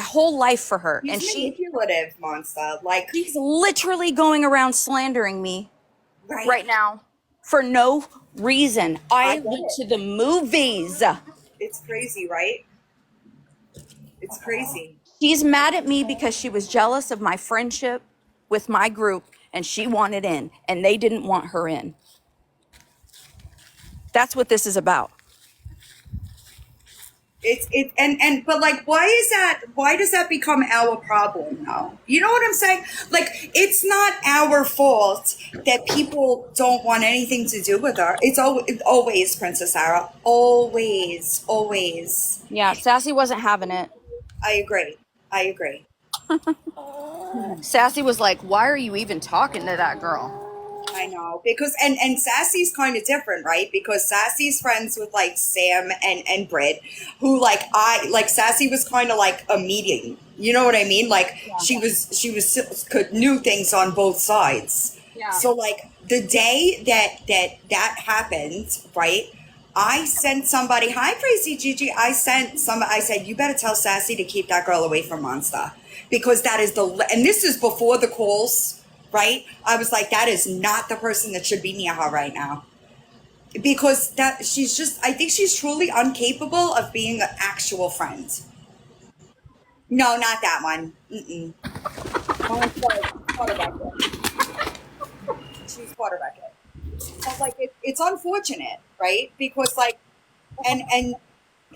whole life for her. He's And manipulative, monster. Like, she's literally going around slandering me right? right now for no reason. I I get went it. to the movies. It's crazy, right? It's crazy. She's mad at me because she was jealous of my friendship with my group and she wanted in and they didn't want her in. That's what this is about. And but like, why is that? Why does that become our problem now? You know what I'm saying? Like, it's not our fault that people don't want anything to do with her. It's always Princess Sarah. Always, always. Yeah, Sassy wasn't having it. I agree. I agree. Sassy was like, "Why are you even talking to that girl?" I know, because and Sassy's kind of different, right? Because Sassy's friends with like Sam and Britt, who like I like Sassy was kind of like a medium. You know what I mean? Like she was could knew things on both sides. Yeah. So like the day that happened, right? I sent somebody, hi Crazy Gigi. I said, you better tell Sassy to keep that girl away from Monster. Because that is and this is before the calls, right? I was like, that is not the person that should be near her right now. because that she's just, I think she's truly incapable of being an actual friend. No, not that one. Mm-mm. That one's quarterback it. She's quarterback it. But like it's unfortunate, right? Because like and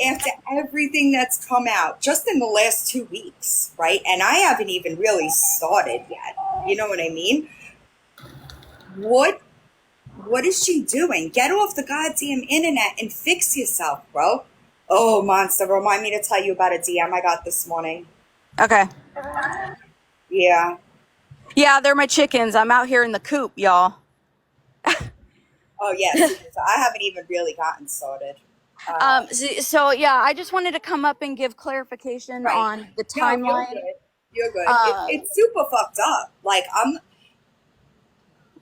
after everything that's come out just in the last 2 weeks, right? And I haven't even really started yet. You know what I mean? What what is she doing? Get off the goddamn internet and fix yourself, bro. Oh, monster, remind me to tell you about a DM I got this morning. Okay. Yeah. Yeah, they're my chickens. I'm out here in the coop, y'all. Oh, yeah. See, so I haven't even really gotten started. So yeah, I just wanted to come up and give clarification Right. on the No, you're timeline. good. You're good. It's super fucked up. Like,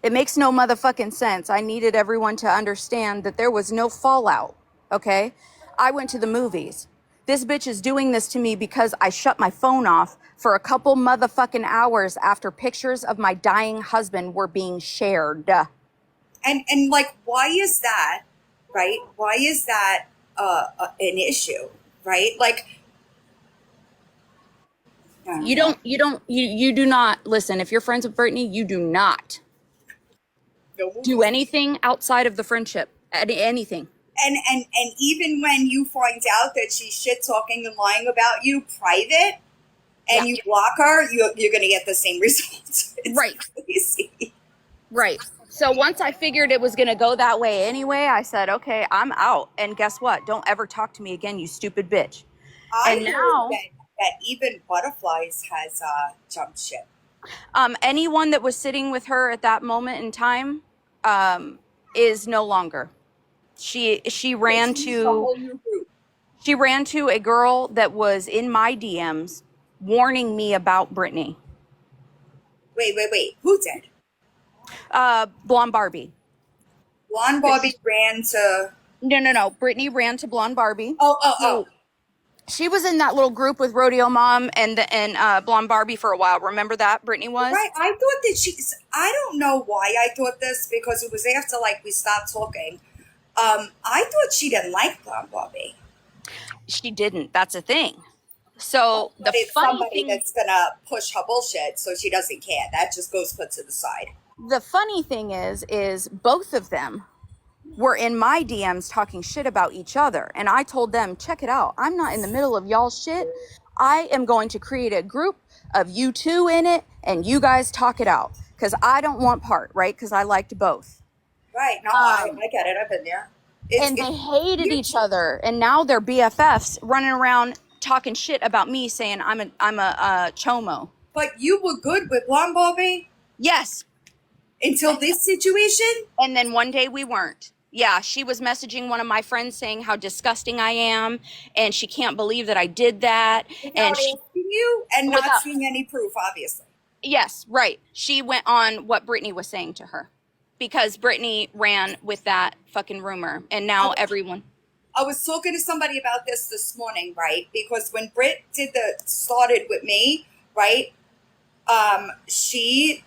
It makes no motherfucking sense. I needed everyone to understand that there was no fallout, okay? I went to the movies. This bitch is doing this to me because I shut my phone off for a couple motherfucking hours after pictures of my dying husband were being shared. and like, why is that, right? Why is that an issue, right? Like, I don't know. You do not, listen, if you're friends with Brittany, you do not No do movies. anything outside of the friendship. Anything. And even when you find out that she's shit talking and lying about you private, Yeah. and you block her, you're gonna get the same results. It's Right. crazy. Right. So once I figured it was going to go that way anyway, I said, okay, I'm out. And guess what? Don't ever talk to me again, you stupid bitch. I And heard now, that even Butterflies has jumped ship. anyone that was sitting with her at that moment in time is no longer. She Yeah, ran she needs a to whole new group. she ran to a girl that was in my DMs warning me about Brittany. Wait. Who did? Blonde Barbie. Blonde Bobby ran to. No. Brittany ran to Blonde Barbie. Oh. So she was in that little group with Rodeo Mom and Blonde Barbie for a while. Remember that Brittany was? Right. I thought that she's. I don't know why I thought this because it was after like we stopped talking. I thought she didn't like Blonde Bobby. She didn't. That's a thing. So But the it's funny somebody thing, that's gonna push her bullshit, so she doesn't care. That just goes put to the side. is both of them were in my DMs talking shit about each other, and I told them, check it out. I'm not in the middle of y'all shit. I am going to create a group of you two in it, and you guys talk it out because I don't want part, right? Because I liked both. Right. No, Um, I get it. I've been there. and It's they hated weird. each other, and now they're BFFs running around talking shit about me, saying I'm a chomo. But you were good with Blonde Bobby Yes, until this situation. and then one day we weren't. Yeah, she was messaging one of my friends saying how disgusting I am, and she can't believe that I did that. Without And she, asking you and not without, seeing any proof, obviously. yes, right. She went on what Brittany was saying to her because Brittany ran with that fucking rumor, and I, now everyone. I was talking to somebody about this morning, right? Because when Britt did the started with me, right? She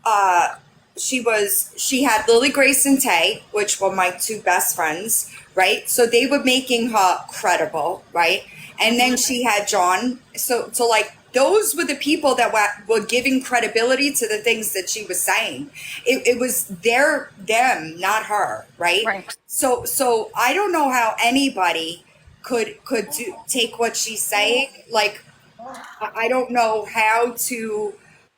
uh she had Lily Grace and Tay, which were my two best friends, right? So they were making her credible, right? And then she had John. So like those were the people that were giving credibility to the things that she was saying. It was them, not her, right? Right. So I don't know how anybody could take what she's saying. Like I don't know how to,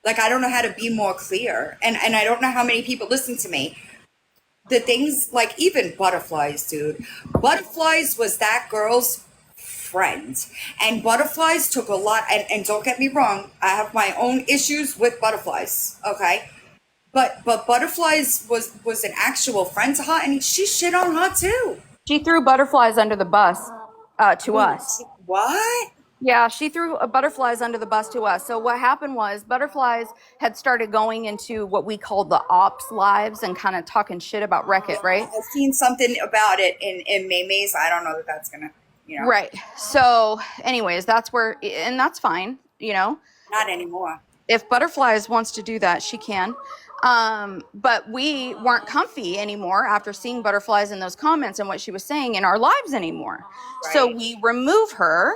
like, I don't know how to be more clear. And I don't know how many people listen to me. The things like even Butterflies, dude. Butterflies was that girl's friend. And Butterflies took a lot, and don't get me wrong, I have my own issues with Butterflies, okay? But Butterflies was an actual friend to her, and she shit on her too. She threw butterflies under the bus to us. What? Yeah, she threw butterflies under the bus to us. So what happened was butterflies had started going into what we call the ops lives and kind of talking shit about Wreck-It, right? I've seen something about it in Maymay's. I don't know that that's gonna, you know, Right. So, anyways, that's where, and that's fine, you know. not anymore. If Butterflies wants to do that, she can. But we weren't comfy anymore after seeing Butterflies in those comments and what she was saying in our lives anymore. So Right. we remove her.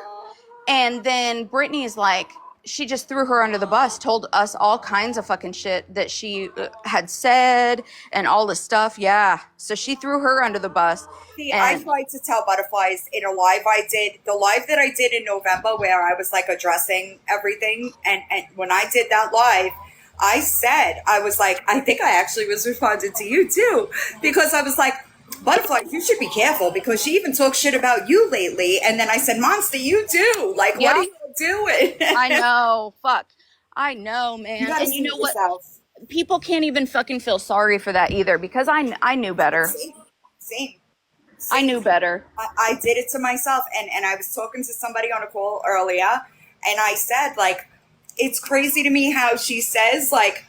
And then Brittany's like, she just threw her under the bus, told us all kinds of fucking shit that she had said and all this stuff. Yeah. So she threw her under the bus. See, I And tried to tell Butterflies in a live I did, the live that I did in November where I was like addressing everything. And when I did that live, I said, I was like, I think I actually was responding to you too, because I was like, Butterflies, you should be careful because she even talks shit about you lately. And then I said, Monster, you do. Like, what yeah, are you doing? I know. Fuck. I know, You man. got to And you see know it what? yourself. People can't even fucking feel sorry for that either because I knew better. Same, same, I same. knew better. I did it to myself. And I was talking to somebody on a call earlier, and I said, like, it's crazy to me how she says, like,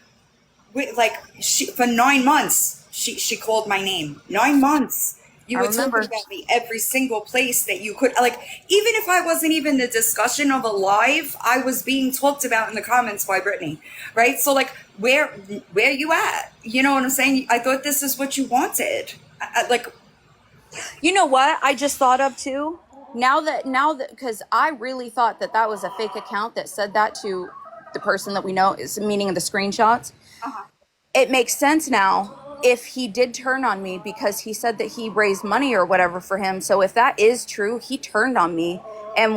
she for 9 months, she called my name. 9 months. You I were talking remember. about me every single place that you could, like, even if I wasn't even the discussion of a live, I was being talked about in the comments by Brittany, right? So, like, where you at? You know what I'm saying? I thought this is what you wanted. Like, You know what I just thought of too? Now that because I really thought that that was a fake account that said that to the person that we know, is meaning the screenshots. uh-huh. It makes sense now if he did turn on me because he said that he raised money or whatever for him. So if that is true, he turned on me and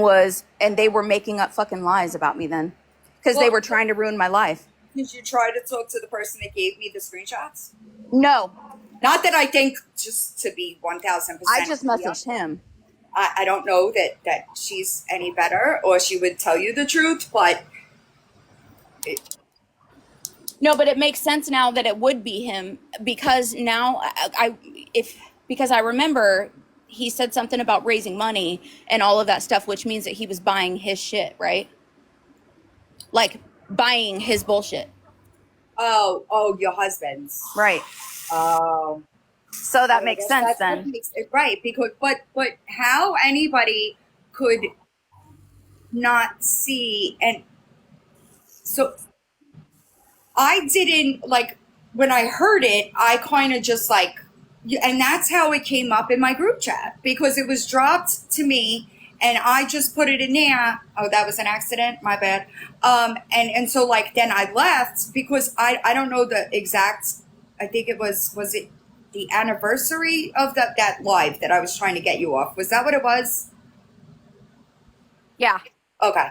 they were making up fucking lies about me then because they Well, were trying to ruin my life. did you try to talk to the person that gave me the screenshots? No, Not that I think, just to be 1000% I just clear, messaged him. I don't know that she's any better or she would tell you the truth, but it, No, but it makes sense now that it would be him because now because I remember he said something about raising money and all of that stuff, which means that he was buying his shit, right? Like buying his bullshit. oh, your husband's. Right. Oh, So that yeah, makes sense that then. makes it right because, but how anybody could not see, and so I didn't like when I heard it, I kind of just like, and that's how it came up in my group chat because it was dropped to me and I just put it in there. Oh, that was an accident. My bad. And so like, then I left because I don't know the exact, I think was it the anniversary of that live that I was trying to get you off? Was that what it was? Yeah. Okay.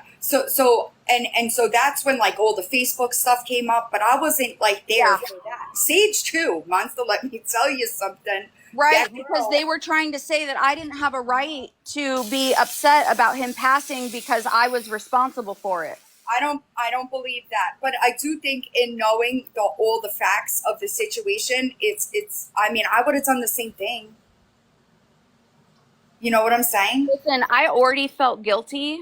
And so that's when like all the Facebook stuff came up, but I wasn't like there Yeah. for that. Sage too, Monster, let me tell you something. Right, That because girl, they were trying to say that I didn't have a right to be upset about him passing because I was responsible for it. I don't believe that. But I do think in knowing all the facts of the situation, it's I mean, I would have done the same thing. You know what I'm saying? Listen, I already felt guilty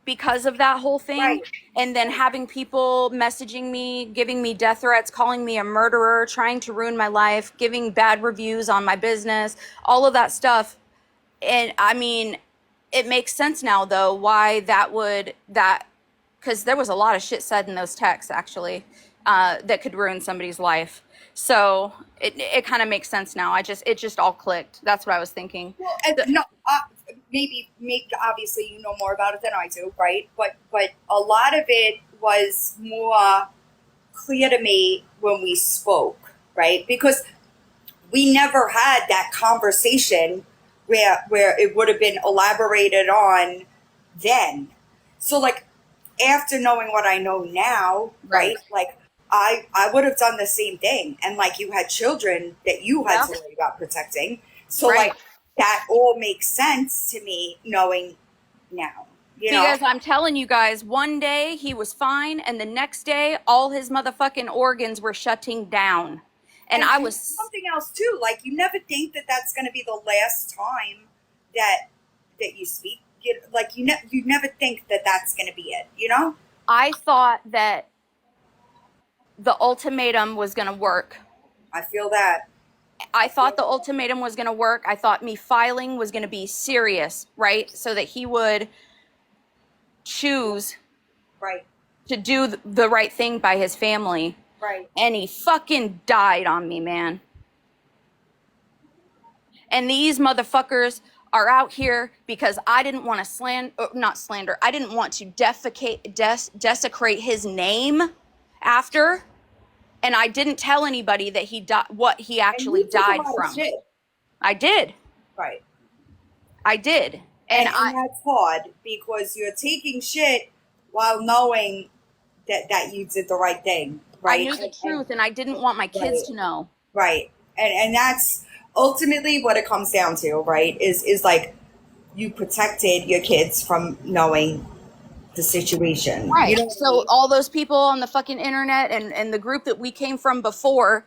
because of that whole thing. Right. And then having people messaging me, giving me death threats, calling me a murderer, trying to ruin my life, giving bad reviews on my business, all of that stuff. And I mean, it makes sense now though why that because there was a lot of shit said in those texts actually that could ruin somebody's life. So it kind of makes sense now. It just all clicked. That's what I was thinking. Well, and no, maybe obviously you know more about it than I do, right? But a lot of it was more clear to me when we spoke, right? Because we never had that conversation where it would have been elaborated on then. So like after knowing what I know now, Right. right? Like I would have done the same thing. And like you had children that you had Yeah. to worry about protecting. So Right. like that all makes sense to me knowing now. You know? Because I'm telling you guys, one day he was fine, and the next day all his motherfucking organs were shutting down. And I And was, something else too. Like you never think that that's going to be the last time that you speak. Like you never think that that's going to be it. You know? I thought that the ultimatum was going to work. I feel that. I thought the ultimatum was going to work. I thought me filing was going to be serious, right? So that he would choose Right. to do the right thing by his family. Right. And he fucking died on me, man. And these motherfuckers are out here because I didn't want to not slander. I didn't want to desecrate his name after. And I didn't tell anybody that he died, what he And actually you took a died lot of from. shit. I did. Right. I did. And that's hard because you're taking shit while knowing that you did the right thing. Right. I knew the truth and I didn't want my kids to know. Right. And that's ultimately what it comes down to, right? Is like you protected your kids from knowing the situation. Right. You know what I So mean? all those people on the fucking internet and the group that we came from before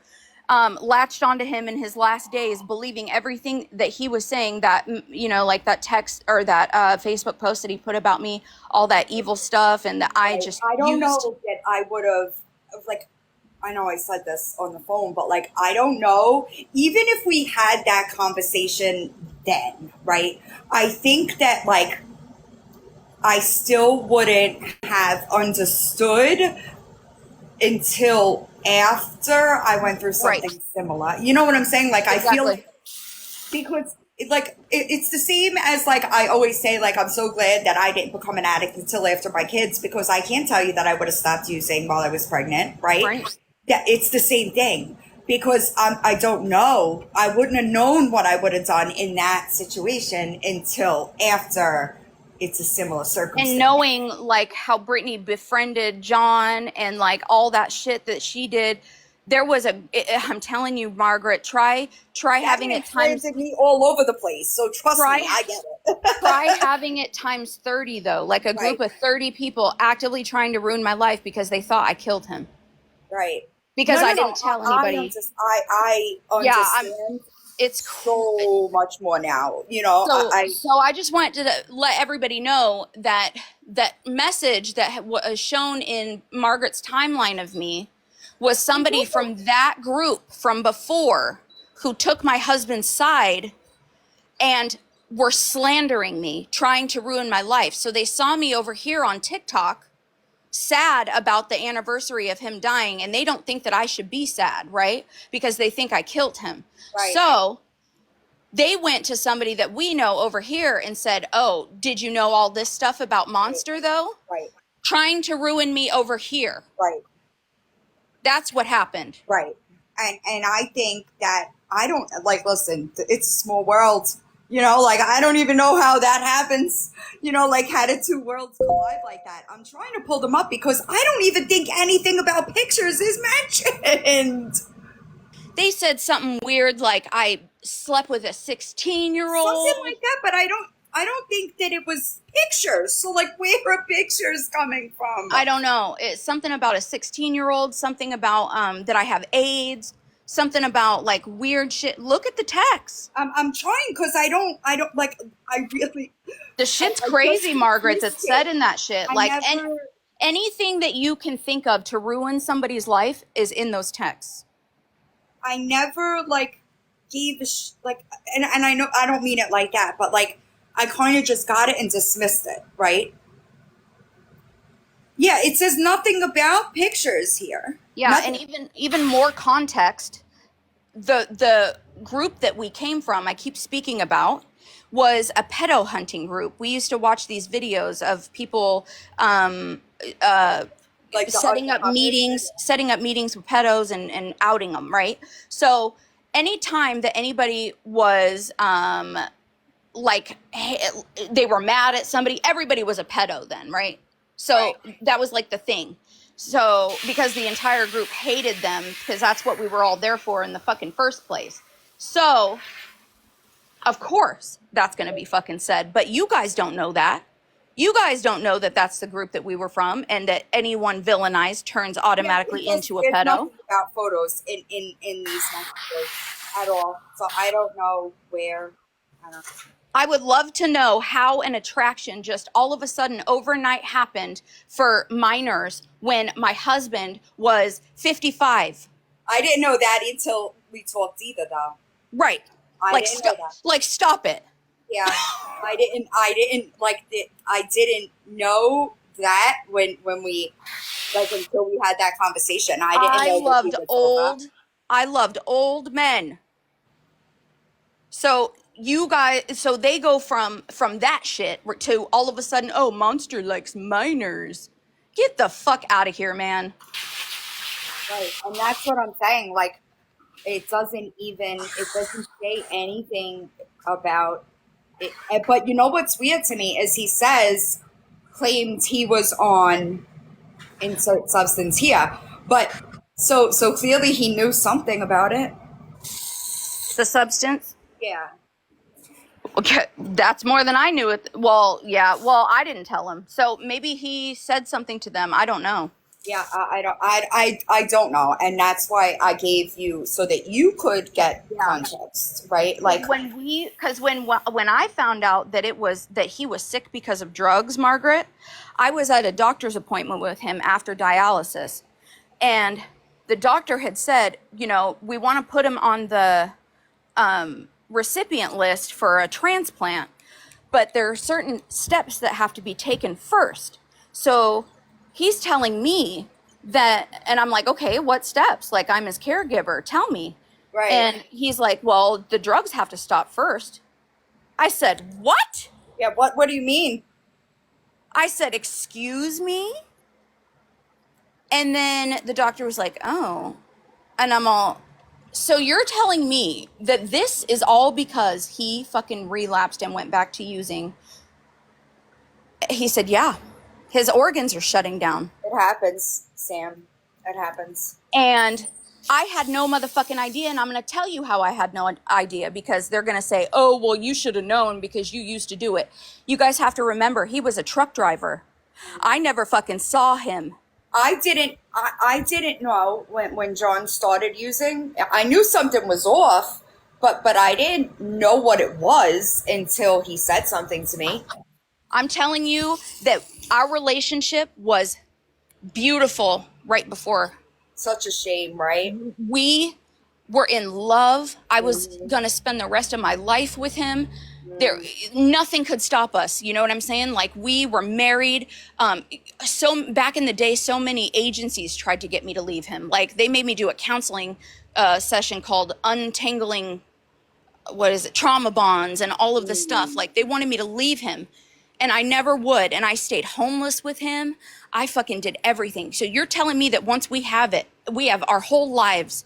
latched onto him in his last days, believing everything that he was saying, that, you know, like that text or that Facebook post that he put about me, all that evil stuff, and that I just I don't used. know that I would have, like, I know I said this on the phone, but like, I don't know, even if we had that conversation then, right? I think that like, I still wouldn't have understood until after I went through something similar. You know what I'm saying? Like, I feel like, because it's the same as like I always say, like, I'm so glad that I didn't become an addict until after my kids, because I can't tell you that I would have stopped using while I was pregnant, right? That it's the same thing, because I don't know. I wouldn't have known what I would have done in that situation until after it's a similar circumstance. And knowing like how Brittany befriended John and like all that shit that she did, there was I'm telling you, Margaret, try having it times me all over the place. So trust me, I get it. Try having it times 30 though, like a group of 30 people actively trying to ruin my life because they thought I killed him. Right. Because I didn't tell anybody. I understand. It's so much more now, you know. So I just wanted to let everybody know that that message that was shown in Margaret's timeline of me was somebody from that group from before who took my husband's side and were slandering me, trying to ruin my life. So they saw me over here on TikTok sad about the anniversary of him dying, and they don't think that I should be sad, right? Because they think I killed him. Right. So they went to somebody that we know over here and said, "Oh, did you know all this stuff about Monster though?" Right. Trying to ruin me over here. Right. That's what happened. Right. And I think that I don't, like, listen, it's a small world, you know, like, I don't even know how that happens, you know, like, how did two worlds collide like that? I'm trying to pull them up because I don't even think anything about pictures is mentioned. They said something weird like I slept with a 16-year-old. Something like that, but I don't think that it was pictures. So, like, where are pictures coming from? I don't know. It's something about a 16-year-old, something about that I have AIDS, something about like weird shit. Look at the text. I'm trying because I don't like, I really. The shit's crazy, Margaret, that's said in that shit. Anything that you can think of to ruin somebody's life is in those texts. I never like gave a like, and I know I don't mean it like that, but like I kind of just got it and dismissed it, right? Yeah, it says nothing about pictures here. Yeah, nothing. And even more context, the group that we came from, I keep speaking about, was a pedo hunting group. We used to watch these videos of people like setting up meetings with pedos and outing them, right? So anytime that anybody was like, hey, they were mad at somebody, everybody was a pedo then, right? So that was like the thing. So because the entire group hated them, because that's what we were all there for in the fucking first place. So of course that's going to be fucking said, but you guys don't know that. You guys don't know that that's the group that we were from, and that anyone villainized turns automatically into a pedo. Nothing about photos in these messages at all. So I don't know where. I don't know. I would love to know how an attraction just all of a sudden overnight happened for minors when my husband was 55. I didn't know that until we talked either, though. Right. I didn't know that. Like, stop it. Yeah, I didn't like I didn't know that when we like until we had that conversation. I didn't I know that he loved was over. old, I loved old men. So you guys, so they go from that shit to all of a sudden, oh, Monster likes minors. Get the fuck out of here, man. Right. And that's what I'm saying. Like it doesn't say anything about it. But you know what's weird to me is he says claimed he was on insert substance here. But so clearly he knew something about it. The substance. Yeah. Okay, that's more than I knew it. Well, yeah. Well, I didn't tell him. So maybe he said something to them. I don't know. Yeah, I don't know, and that's why I gave you so that you could get Yeah. context, right? Like, Because when I found out that it was that he was sick because of drugs, Margaret, I was at a doctor's appointment with him after dialysis, and the doctor had said, you know, we want to put him on the recipient list for a transplant, but there are certain steps that have to be taken first. So he's telling me that, and I'm like, okay, what steps? Like, I'm his caregiver. Tell me. right? And he's like, well, the drugs have to stop first. I said, what? Yeah. What do you mean? I said, excuse me? And then the doctor was like, oh. And I'm all, so you're telling me that this is all because he fucking relapsed and went back to using? He said, yeah, his organs are shutting down. It happens, Sam. It happens. And I had no motherfucking idea. And I'm going to tell you how I had no idea, because they're going to say, oh, well, you should have known because you used to do it. You guys have to remember, he was a truck driver. I never fucking saw him. I didn't know when John started using. I knew something was off, but I didn't know what it was until he said something to me. I'm telling you that our relationship was beautiful right before. Such a shame, right? We were in love. I was going to spend the rest of my life with him. There, nothing could stop us. You know what I'm saying? Like, we were married. So back in the day, so many agencies tried to get me to leave him. Like, they made me do a counseling session called Untangling, what is it, trauma bonds and all of this stuff. Like, they wanted me to leave him, and I never would. And I stayed homeless with him. I fucking did everything. So you're telling me that once we have it, we have our whole lives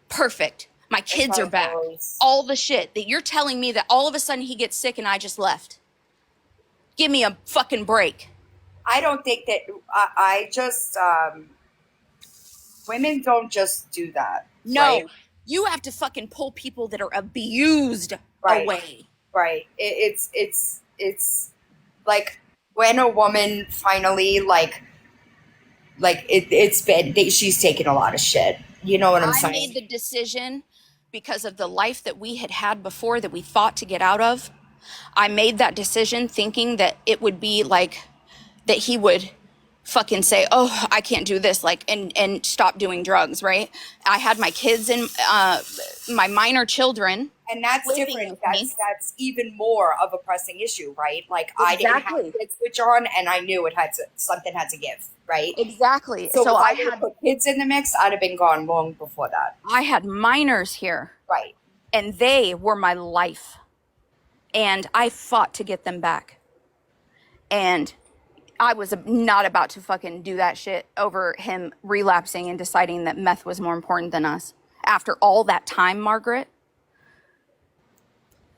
perfect. My kids are back. All the shit that you're telling me that all of a sudden he gets sick and I just left. Give me a fucking break. I don't think that I just women don't just do that. No, right? you have to fucking pull people that are abused Right. away. Right. It's like when a woman finally it's been she's taken a lot of shit. You know what I'm I saying? made the decision because of the life that we had had before that we fought to get out of. I made that decision thinking that it would be like that he would fucking say, oh, I can't do this, like, and stop doing drugs, right? I had my kids and my minor children. And that's living different. with me. That's even more of a pressing issue, right? Like I didn't have Exactly. kids with John, and I knew something had to give, right? Exactly. So So if I I had had put kids in the mix, I'd have been gone long before that. I had minors here, Right. and they were my life. And I fought to get them back. And I was not about to fucking do that shit over him relapsing and deciding that meth was more important than us. After all that time, Margaret.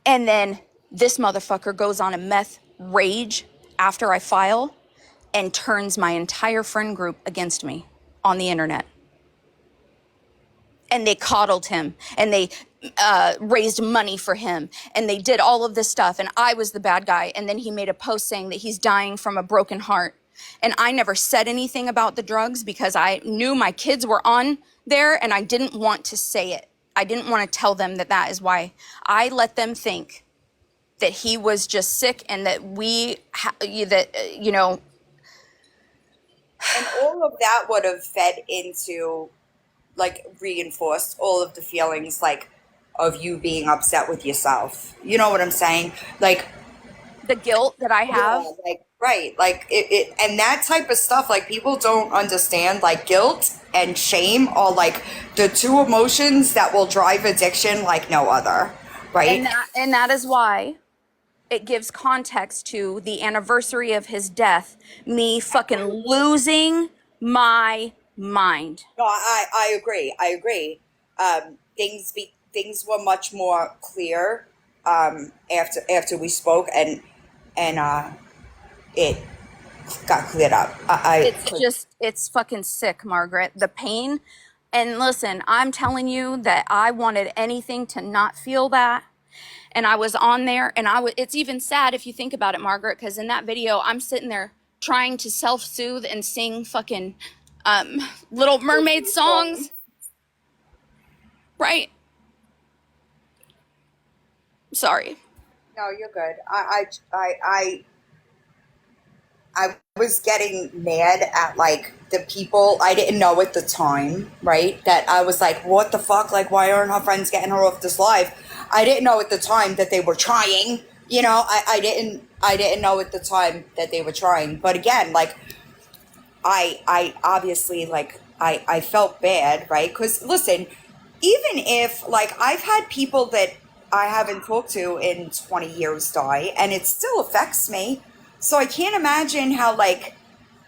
And then this motherfucker goes on a meth rage after I file and turns my entire friend group against me on the internet. And they coddled him, and they raised money for him, and they did all of this stuff, and I was the bad guy. And then he made a post saying that he's dying from a broken heart. And I never said anything about the drugs because I knew my kids were on there, and I didn't want to say it. I didn't want to tell them that that is why. I let them think that he was just sick and that you know. And all of that would have fed into, like, reinforced all of the feelings, like, of you being upset with yourself. You know what I'm saying? Like, The guilt that I have. yeah, like Right. Like and that type of stuff, like people don't understand, like guilt and shame are like the two emotions that will drive addiction like no other. Right. And that is why it gives context to the anniversary of his death, me fucking losing my mind. No, I agree. I agree. Things were much more clear after we spoke, and it got cleared up. It's fucking sick, Margaret. The pain. And listen, I'm telling you that I wanted anything to not feel that. And I was on there, and it's even sad if you think about it, Margaret, because in that video, I'm sitting there trying to self-soothe and sing fucking Little Mermaid songs, right? Sorry. No, you're good. I was getting mad at like the people I didn't know at the time, right? That I was like, what the fuck? Like, why aren't her friends getting her off this live? I didn't know at the time that they were trying. I didn't know at the time that they were trying. But again, like I obviously like I felt bad, right? Because listen, even if like I've had people that I haven't talked to in 20 years die, and it still affects me. So I can't imagine how like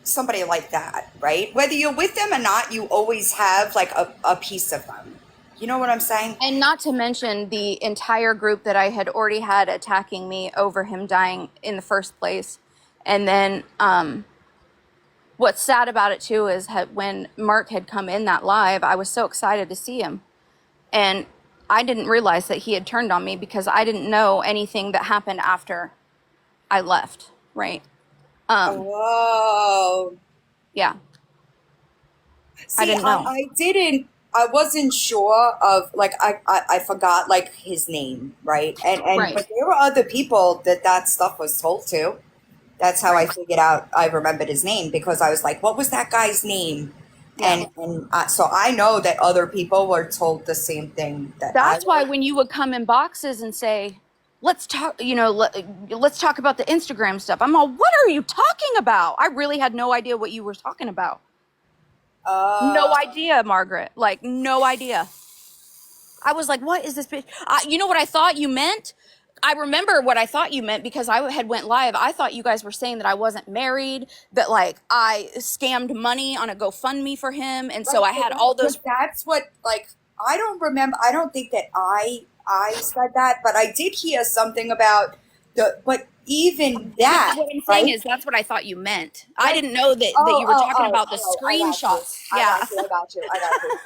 somebody like that, right? Whether you're with them or not, you always have like a piece of them. You know what I'm saying? And not to mention the entire group that I had already had attacking me over him dying in the first place. And then what's sad about it too is when Mark had come in that live, I was so excited to see him. And I didn't realize that he had turned on me because I didn't know anything that happened after I left, right? Oh, Yeah, I see, didn't know. I wasn't sure of like I forgot like his name, right? And Right, but there were other people that stuff was told to. That's how I right. figured out I remembered his name because I was like, what was that guy's name? Yeah. So I know that other people were told the same thing that I That's why was. when you would come in boxes and say, let's talk, let's talk about the Instagram stuff. I'm all, what are you talking about? I really had no idea what you were talking about. No Uh, idea, Margaret. Like, no idea. I was like, what is this? You know what I thought you meant? I remember what I thought you meant because I had went live. I thought you guys were saying that I wasn't married, that like I scammed money on a GoFundMe for him. And so right, I had all those. but that's what like I don't remember. I don't think that I said that, but I did hear something about the. But even But that, what I'm saying right? is that's what I thought you meant. I Right. didn't know that Oh, you were oh, talking oh, about the oh, I got you. screenshots. I Yeah. got you. I got you. I got you.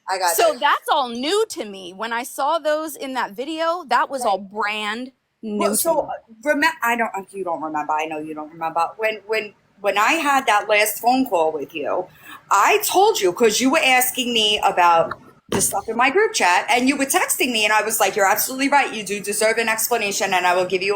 I got you. So that's all new to me. When I saw those in that video, that was all Right. brand Well, new to so me. remember, I don't. You don't remember. I know you don't remember. When I had that last phone call with you, I told you because you were asking me about the stuff in my group chat, and you were texting me, and I was like, "You're absolutely right. You do deserve an explanation, and I will give you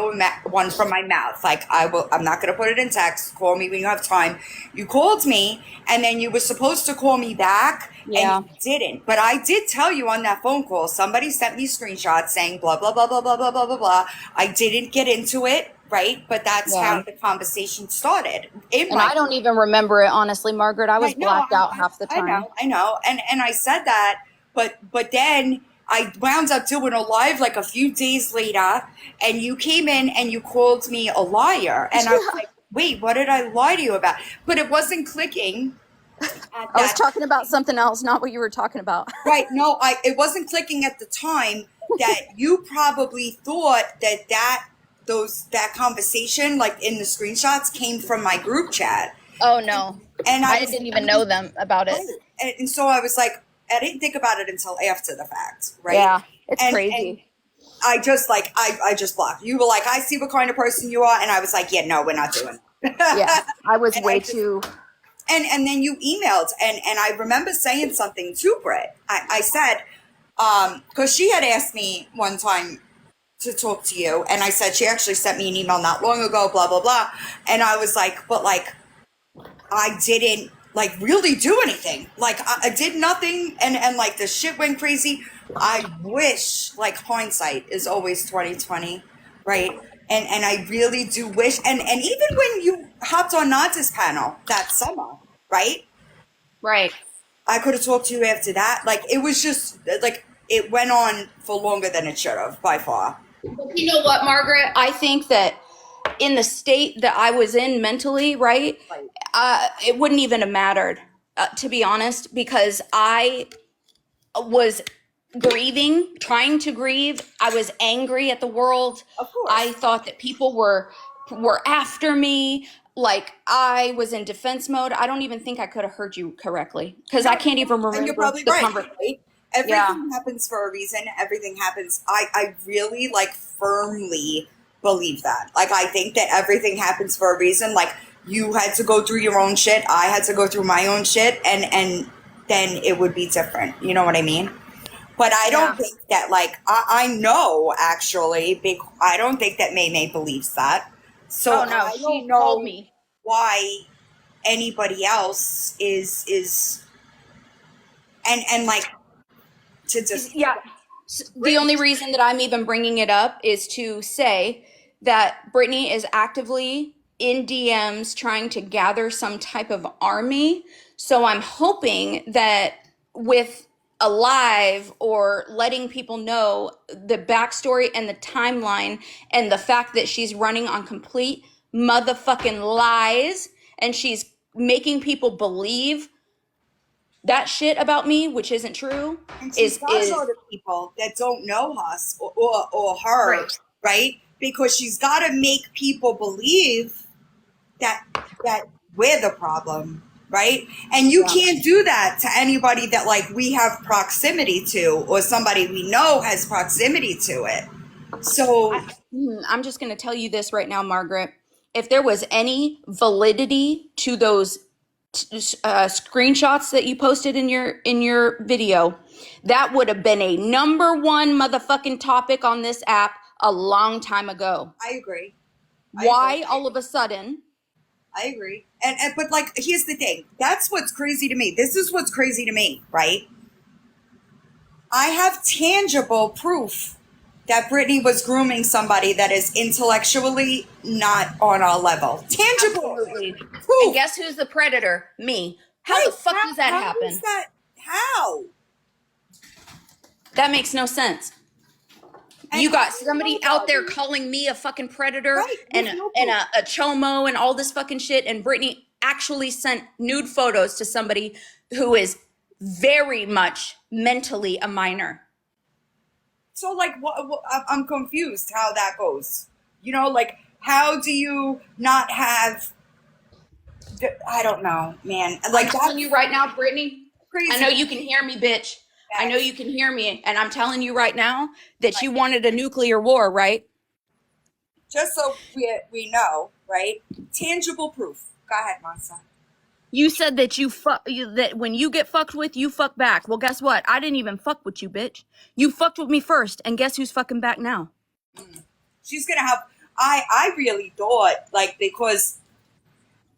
one from my mouth. Like I will. I'm not going to put it in text. Call me when you have time." You called me, and then you were supposed to call me back, and Yeah. you didn't. But I did tell you on that phone call. Somebody sent me screenshots saying blah blah blah blah blah blah blah blah blah. I didn't get into it, right? But that's Yeah. how the conversation started in And my I don't even remember it, honestly, Margaret. I was right. No, blacked out half the I time. know, I know, and I said that, but then I wound up doing a live like a few days later, and you came in and you called me a liar, and I was Yeah. like, wait, what did I lie to you about? But it wasn't clicking at I was that. talking about something else, not what you were talking about. Right. No, it wasn't clicking at the time that you probably thought that conversation, like in the screenshots, came from my group chat. Oh, no. And I I was didn't like, even know them about it. right. And so I was like, I didn't think about it until after the fact, right? Yeah. It's And crazy. I just like I just blocked. You were like, I see what kind of person you are, and I was like, yeah, no, we're not doing Yeah. that. I was And way I just too. and then you emailed, and I remember saying something to Britt. I said, because she had asked me one time to talk to you, and I said she actually sent me an email not long ago, blah blah blah, and I was like, but like I didn't like really do anything. Like I did nothing, and like the shit went crazy. I wish like hindsight is always 2020, right? And I really do wish, and even when you hopped on Nada's panel that summer, right? Right. I could have talked to you after that. Like it was just like it went on for longer than it should have by far. You know what, Margaret? I think that in the state that I was in mentally, right, Right. it wouldn't even have mattered, to be honest, because I was grieving, trying to grieve. I was angry at the world. Of I course. thought that people were after me. Like I was in defense mode. I don't even think I could have heard you correctly because I No, can't even and you're remember probably the right. conversation. Right? Yeah. Everything happens for a reason. Everything happens. I really like firmly believe that. Like I think that everything happens for a reason. Like you had to go through your own shit. I had to go through my own shit, and then it would be different. You know what I mean? But I don't Yeah. think that like I know actually. I don't think that May believes that. So Oh no, I don't she told know me. why anybody else is and like to just Yeah. The Brittany. only reason that I'm even bringing it up is to say that Brittany is actively in DMs trying to gather some type of army. So I'm hoping that with a live or letting people know the backstory and the timeline and the fact that she's running on complete motherfucking lies and she's making people believe that shit about me, which isn't true, And she's got to is go to people that don't know us or her, right. right? Because she's got to make people believe that that we're the problem, right? And you Yeah. can't do that to anybody that like we have proximity to or somebody we know has proximity to it. So I'm just going to tell you this right now, Margaret. If there was any validity to those screenshots that you posted in your video, that would have been a number one motherfucking topic on this app a long time ago. I agree. I agree. Why all of a sudden? I agree. And but like here's the thing. That's what's crazy to me. This is what's crazy to me, right? I have tangible proof that Brittany was grooming somebody that is intellectually not on our level. Tangible Absolutely. And proof. guess who's the predator? Me. How the Right. fuck does that How is happen? that? How? That makes no sense. And You I got don't know somebody out there Bobby. calling me a fucking predator Right. and With no proof. a chomo and all this fucking shit, and Brittany actually sent nude photos to somebody who is very much mentally a minor. So like what I'm confused how that goes. You know, like how do you not have I don't know, man. I'm Like telling you that's right now, Brittany, I know crazy. you can hear me, bitch. I know That's you can hear me, and I'm telling you right now that you wanted a nuclear war, right? just so we know, right? Tangible proof. Go ahead, Monster. You said that that when you get fucked with, you fuck back. Well, guess what? I didn't even fuck with you, bitch. You fucked with me first, and guess who's fucking back now? She's gonna have. I really thought like because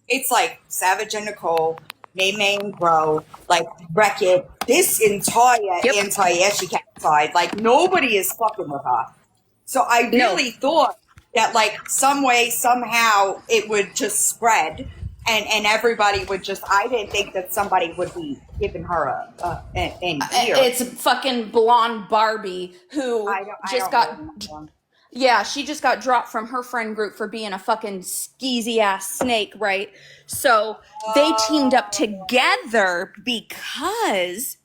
it's like Savage and Nicole, May May and Bro, like Wreck It. This entire Yep. anti-Ashy Cat side, like nobody is fucking with her. So I No. really thought that like some way somehow it would just spread and everybody would just. I didn't think that somebody would be giving her an ear. It's fucking blonde Barbie who I just don't really got, know. yeah, she just got dropped from her friend group for being a fucking skeezy ass snake, right? So they teamed up together because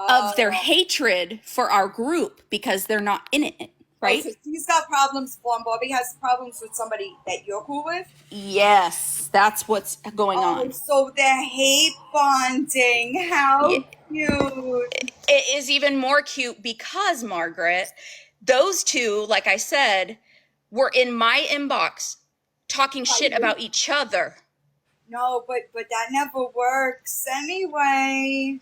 of their Oh, hatred for our group because they're not in it, oh, so right? she's got problems. Blonde Bobby has problems with somebody that you're cool with. Yes, that's what's going Oh, on. so they're hate bonding. Yeah, How cute. it is even more cute because, Margaret, those two, like I said, were in my inbox talking shit Fighting? about each other. No, but that never works anyway.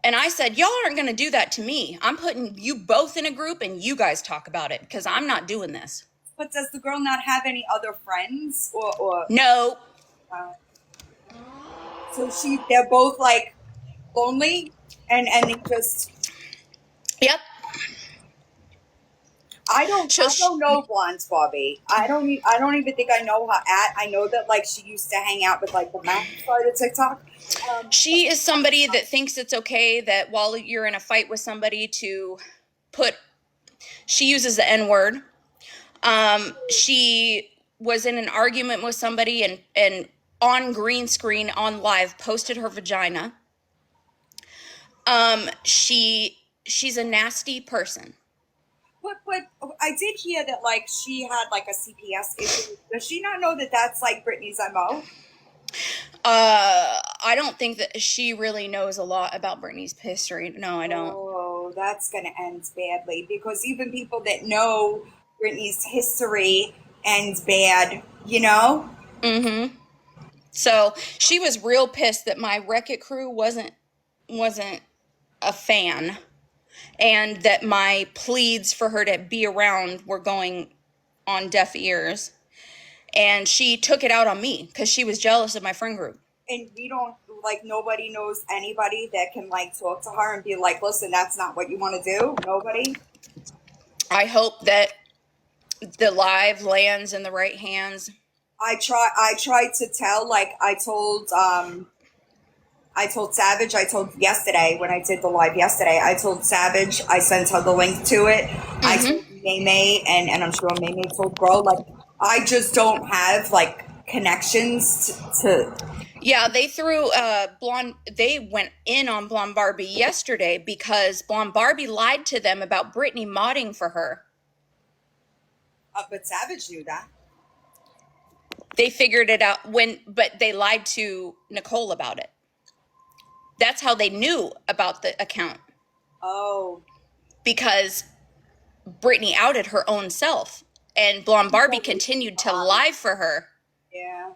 And I said, y'all aren't going to do that to me. I'm putting you both in a group and you guys talk about it because I'm not doing this. But does the girl not have any other friends or No. uh, so they're both like lonely and they just Yep. So I don't know blonde Bobby. I don't even think I know her at. I know that like she used to hang out with like the Mac side of TikTok. she is somebody that thinks it's okay that while you're in a fight with somebody to put, she uses the N word. She was in an argument with somebody and on green screen on live posted her vagina. She's a nasty person. But I did hear that like she had like a CPS issue. Does she not know that that's like Britney's MO? I don't think that she really knows a lot about Britney's history. No, I don't. Oh, that's gonna end badly because even people that know Britney's history ends bad, you know? Mm-hmm. So she was real pissed that my Wreck-It crew wasn't a fan, and that my pleads for her to be around were going on deaf ears. And she took it out on me because she was jealous of my friend group. And we don't like nobody knows anybody that can like talk to her and be like, listen, that's not what you want to do. Nobody. I hope that the live lands in the right hands. I tried to tell, like I told Savage, I told yesterday when I did the live yesterday, I told Savage, I sent her the link to it. I told May and I'm sure May told Bro, like, I just don't have like connections to Yeah, they threw Blonde. They went in on Blonde Barbie yesterday because Blonde Barbie lied to them about Britney modding for her. but Savage knew that. They figured it out but they lied to Nicole about it. That's how they knew about the account, Oh. because Britney outed her own self, and Blonde Barbie continued to lie for her. Yeah.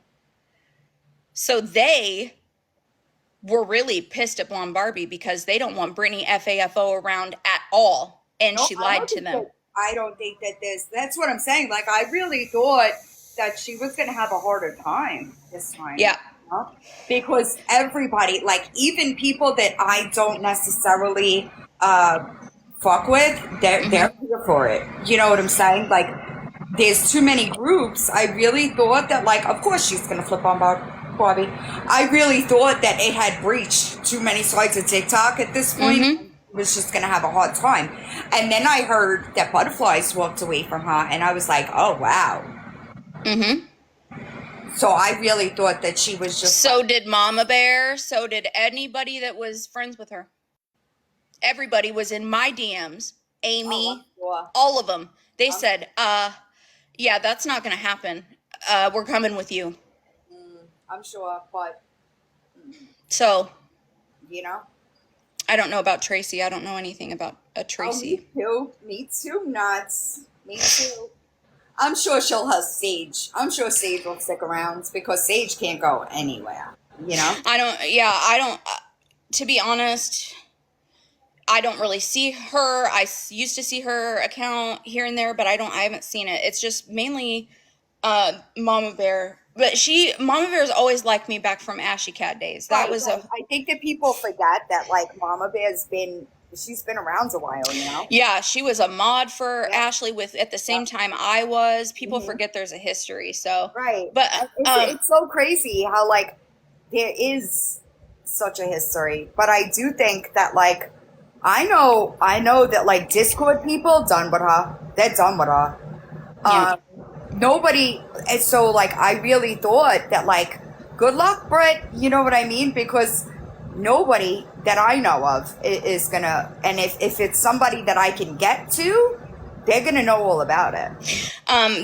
So they were really pissed at Blonde Barbie because they don't want Britney FAFO around at all, and No, she lied to them. I don't think that that's what I'm saying. Like, I really thought that she was going to have a harder time this time. Yeah. You know? Because everybody, like, even people that I don't necessarily fuck with, they're here for it. You know what I'm saying? Like, there's too many groups. I really thought that, like, of course she's going to flip on Barbie. I really thought that it had breached too many sides of TikTok at this point. Was just gonna have a hard time. And then I heard that Butterflies walked away from her, and I was like, oh wow. So I really thought that she was just. So did Mama Bear. So did anybody that was friends with her. Everybody was in my DMs. Amy, sure. all of them. They said, yeah, that's not gonna happen. We're coming with you. I'm sure, but So, you know, I don't know about Tracy. I don't know anything about a Tracy. Oh, me too, nuts. Me too. I'm sure she'll have Sage. I'm sure Sage will stick around because Sage can't go anywhere, you know? I don't, to be honest, I don't really see her. I used to see her account here and there, but I haven't seen it. It's just mainly Mama Bear. But Mama Bear's always liked me back from Ashy Cat days. That was I think that people forget that, like, Mama Bear's she's been around a while, you know? Yeah, she was a mod for Ashley at the same time I was. People forget there's a history, so. Right. But it's so crazy how, like, there is such a history. But I do think that, like, I know that, like, Discord people done with her. They're done with her. Yeah. Nobody, and so, like, I really thought that, like, good luck, Brett, you know what I mean? Because nobody that I know of is gonna, and if it's somebody that I can get to, they're gonna know all about it.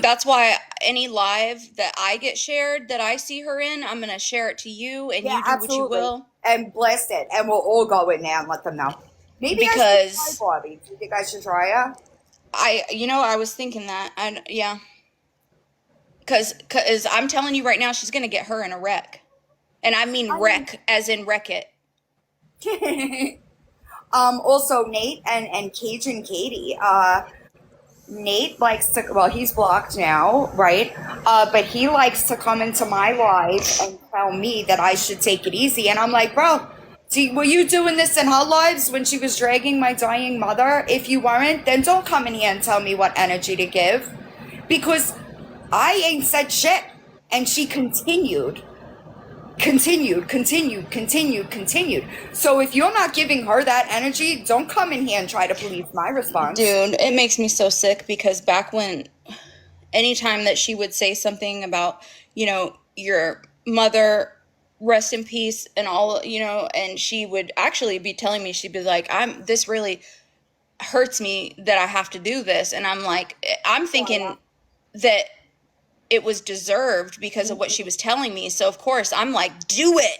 That's why any live that I get shared that I see her in, I'm gonna share it to you, and you do absolutely. what you will. And blast it, and we'll all go in there and let them know. Maybe I should try Bobby. Do you think I should try her? I was thinking that, yeah. Because I'm telling you right now, she's going to get her in a wreck. And I mean wreck, as in wreck it. Also, Nate and Cajun Katie. Nate likes to, well, he's blocked now, right? But he likes to come into my live and tell me that I should take it easy. And I'm like, bro, Were you doing this in her lives when she was dragging my dying mother? If you weren't, then don't come in here and tell me what energy to give. Because I ain't said shit. And she continued. So if you're not giving her that energy, don't come in here and try to police my response. Dude, it makes me so sick because back when, anytime that she would say something about, your mother, rest in peace, and all, and she would actually be telling me, she'd be like, this really hurts me that I have to do this. And I'm like, I'm thinking that it was deserved because of what she was telling me. So of course I'm like, do it.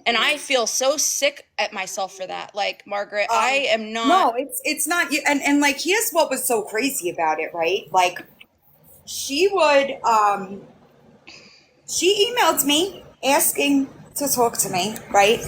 And I feel so sick at myself for that. Like, Margaret, I am not. No, it's not you. And like, here's what was so crazy about it, right? Like, she would she emailed me asking to talk to me, right?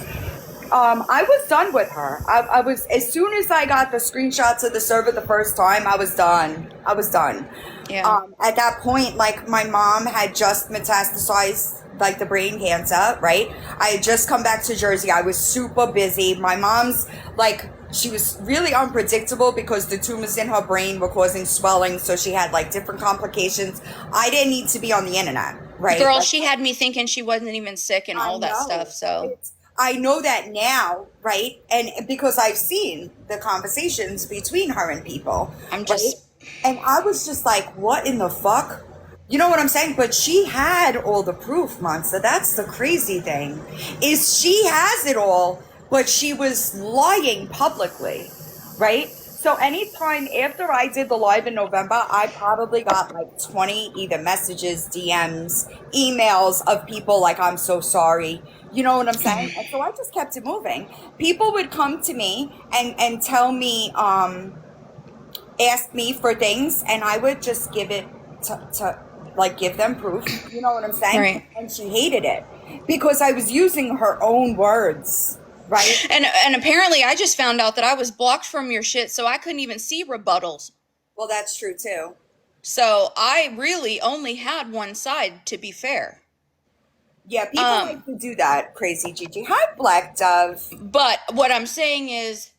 I was done with her. I was, as soon as I got the screenshots of the server the first time, I was done. I was done. Yeah. At that point, like, my mom had just metastasized like the brain cancer, right? I had just come back to Jersey. I was super busy. My mom's like, she was really unpredictable because the tumors in her brain were causing swelling, so she had like different complications. I didn't need to be on the internet, right? Girl, Like, she had me thinking she wasn't even sick and I all that know. stuff. So I know that now, right? And because I've seen the conversations between her and people, I'm right? just. And I was just like, what in the fuck? You know what I'm saying? But she had all the proof, Monster. That's the crazy thing. Is she has it all, but she was lying publicly, right? So anytime after I did the live in November, I probably got like 20 either messages, DMs, emails of people like, I'm so sorry. You know what I'm saying? And so I just kept it moving. People would come to me and tell me, ask me for things, and I would just give it to like, give them proof. You know what I'm saying? Right. And she hated it because I was using her own words, right? And apparently I just found out that I was blocked from your shit, so I couldn't even see rebuttals. Well, that's true too. So I really only had one side, to be fair. Yeah, people like to do that. Crazy Gigi. Hi, Black Dove. But what I'm saying is,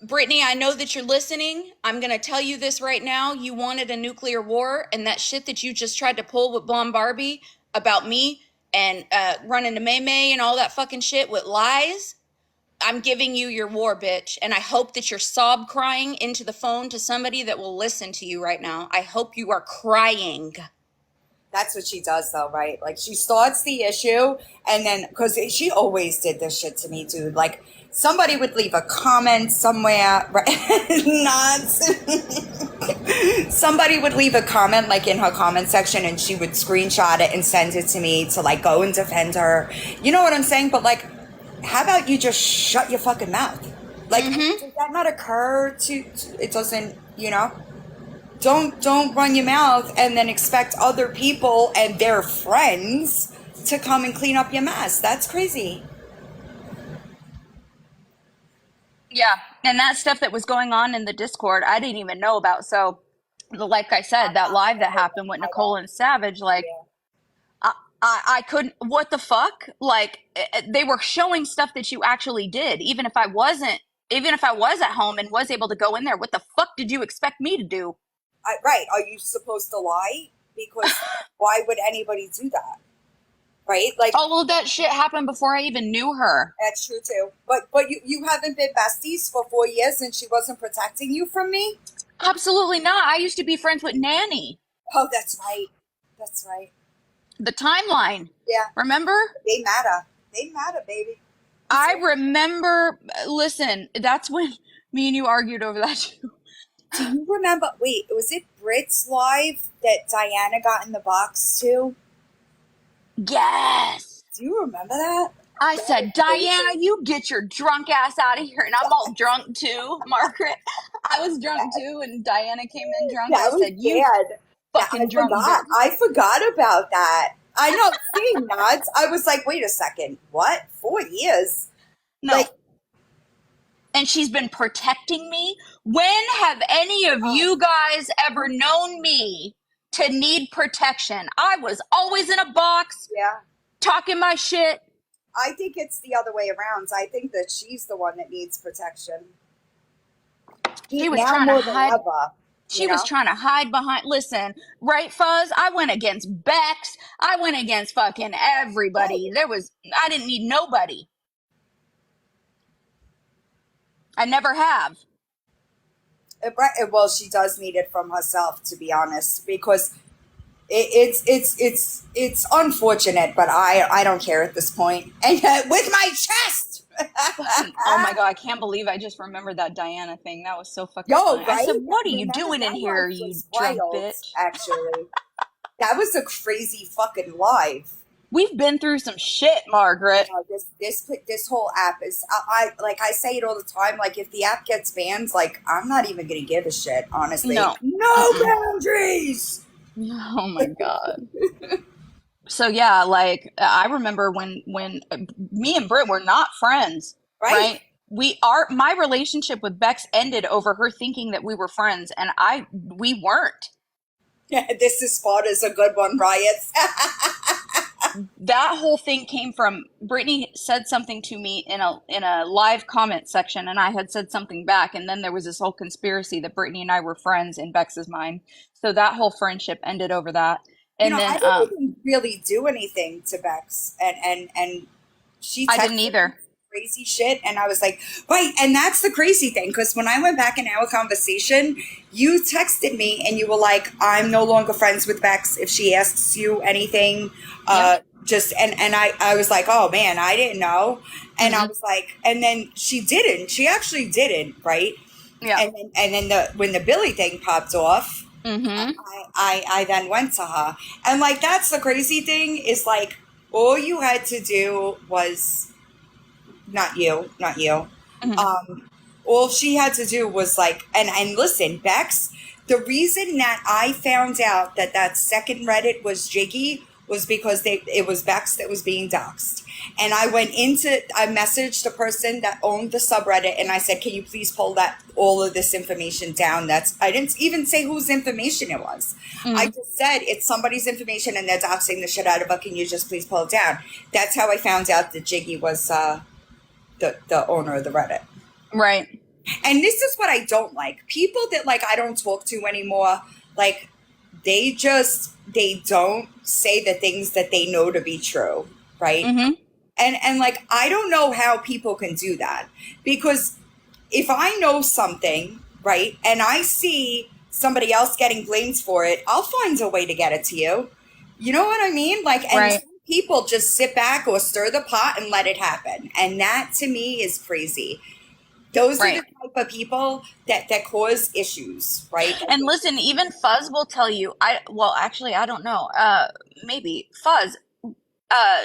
Brittany, I know that you're listening. I'm going to tell you this right now. You wanted a nuclear war, and that shit that you just tried to pull with Blonde Barbie about me and running to May May and all that fucking shit with lies. I'm giving you your war, bitch. And I hope that you're sob crying into the phone to somebody that will listen to you right now. I hope you are crying. That's what she does, though, right? Like, she starts the issue, and then, because she always did this shit to me, dude. Like, somebody would leave a comment somewhere, right? Not. Somebody would leave a comment, like, in her comment section, and she would screenshot it and send it to me to, like, go and defend her. You know what I'm saying? But, like, how about you just shut your fucking mouth? Like, does that not occur to it doesn't, you know? Don't run your mouth and then expect other people and their friends to come and clean up your mess. That's crazy. Yeah. And that stuff that was going on in the Discord, I didn't even know about. So, like I said, that live that happened with Nicole and Savage, like, I couldn't, what the fuck? Like, they were showing stuff that you actually did. Even if I was at home and was able to go in there, what the fuck did you expect me to do? Right. Are you supposed to lie? Because why would anybody do that? Right? Like, All of that shit happened before I even knew her. that's true too. But you haven't been besties for 4 years and she wasn't protecting you from me? Absolutely not. I used to be friends with Nanny. Oh, that's right. That's right. The timeline. Yeah. Remember? They matter. They matter, baby. I remember, listen, that's when me and you argued over that too. Do you remember? Wait, was it Brit's live that Diana got in the box too? Yes. Do you remember that? I said, Diana, you get your drunk ass out of here. And I'm all drunk too, Margaret. I was drunk too, and Diana came in drunk. That I said, was you bad. fucking drunk bitch. I forgot about that. I know, seeing nods. I was like, wait a second. What? 4 years? No. Like, And she's been protecting me. When have any of you guys ever known me to need protection? I was always in a box, yeah. talking my shit. I think it's the other way around. I think that she's the one that needs protection. She was Now trying to more than hide. ever, you She was know? trying to hide behind. Listen, right, Fuzz? I went against Bex. I went against fucking everybody. Right. There was, I didn't need nobody. I never have. Well, she does need it from herself, to be honest, because it's unfortunate, but I don't care at this point. And with my chest, Fucking, oh my God, I can't believe I just remembered that Diana thing. That was so fucking yo, funny. I right? said, what I are you mean, doing in that here, life you was drunk wild, bitch? actually. That was a crazy fucking life. We've been through some shit, Margaret. This whole app is I like I say it all the time. Like if the app gets banned, like I'm not even gonna give a shit. Honestly, No. no Mm-mm. boundaries. Oh my God. So yeah, like I remember when me and Britt were not friends, Right? right? My relationship with Bex ended over her thinking that we were friends, and we weren't. Yeah, this is spot is a good one, Riots. That whole thing came from Brittany said something to me in a live comment section, and I had said something back, and then there was this whole conspiracy that Brittany and I were friends in Bex's mind. So that whole friendship ended over that. And I then didn't even really do anything to Bex, and she I didn't texted me either. crazy shit, and I was like, right. And that's the crazy thing, because when I went back in our conversation, you texted me and you were like, I'm no longer friends with Bex. If she asks you anything, Yep. just and I was like, oh man, I didn't know. And I Mm-hmm. was like, and then she actually didn't, right? Yeah. And then when the Billy thing popped off, Mm-hmm. I then went to her. And like that's the crazy thing is like all you had to do was not you. Mm-hmm. Um all she had to do was like and listen, Bex, the reason that I found out that that second Reddit was jiggy was because it was Bex that was being doxxed. And I messaged the person that owned the subreddit and I said, can you please pull that all of this information down? I didn't even say whose information it was. I Mm-hmm. just said it's somebody's information and they're doxing the shit out of it. Can you just please pull it down? That's how I found out that Jiggy was the owner of the Reddit. Right. And this is what I don't like. People that like I don't talk to anymore, like they don't say the things that they know to be true, right? Mm-hmm. And like I don't know how people can do that, because if I know something, right, and I see somebody else getting blamed for it, I'll find a way to get it to you. You know what I mean? Like, and Right. some people just sit back or stir the pot and let it happen. And that to me is crazy. Those are the Right. type of people that cause issues, right? And listen, even Fuzz will tell you, well, actually, I don't know. Maybe Fuzz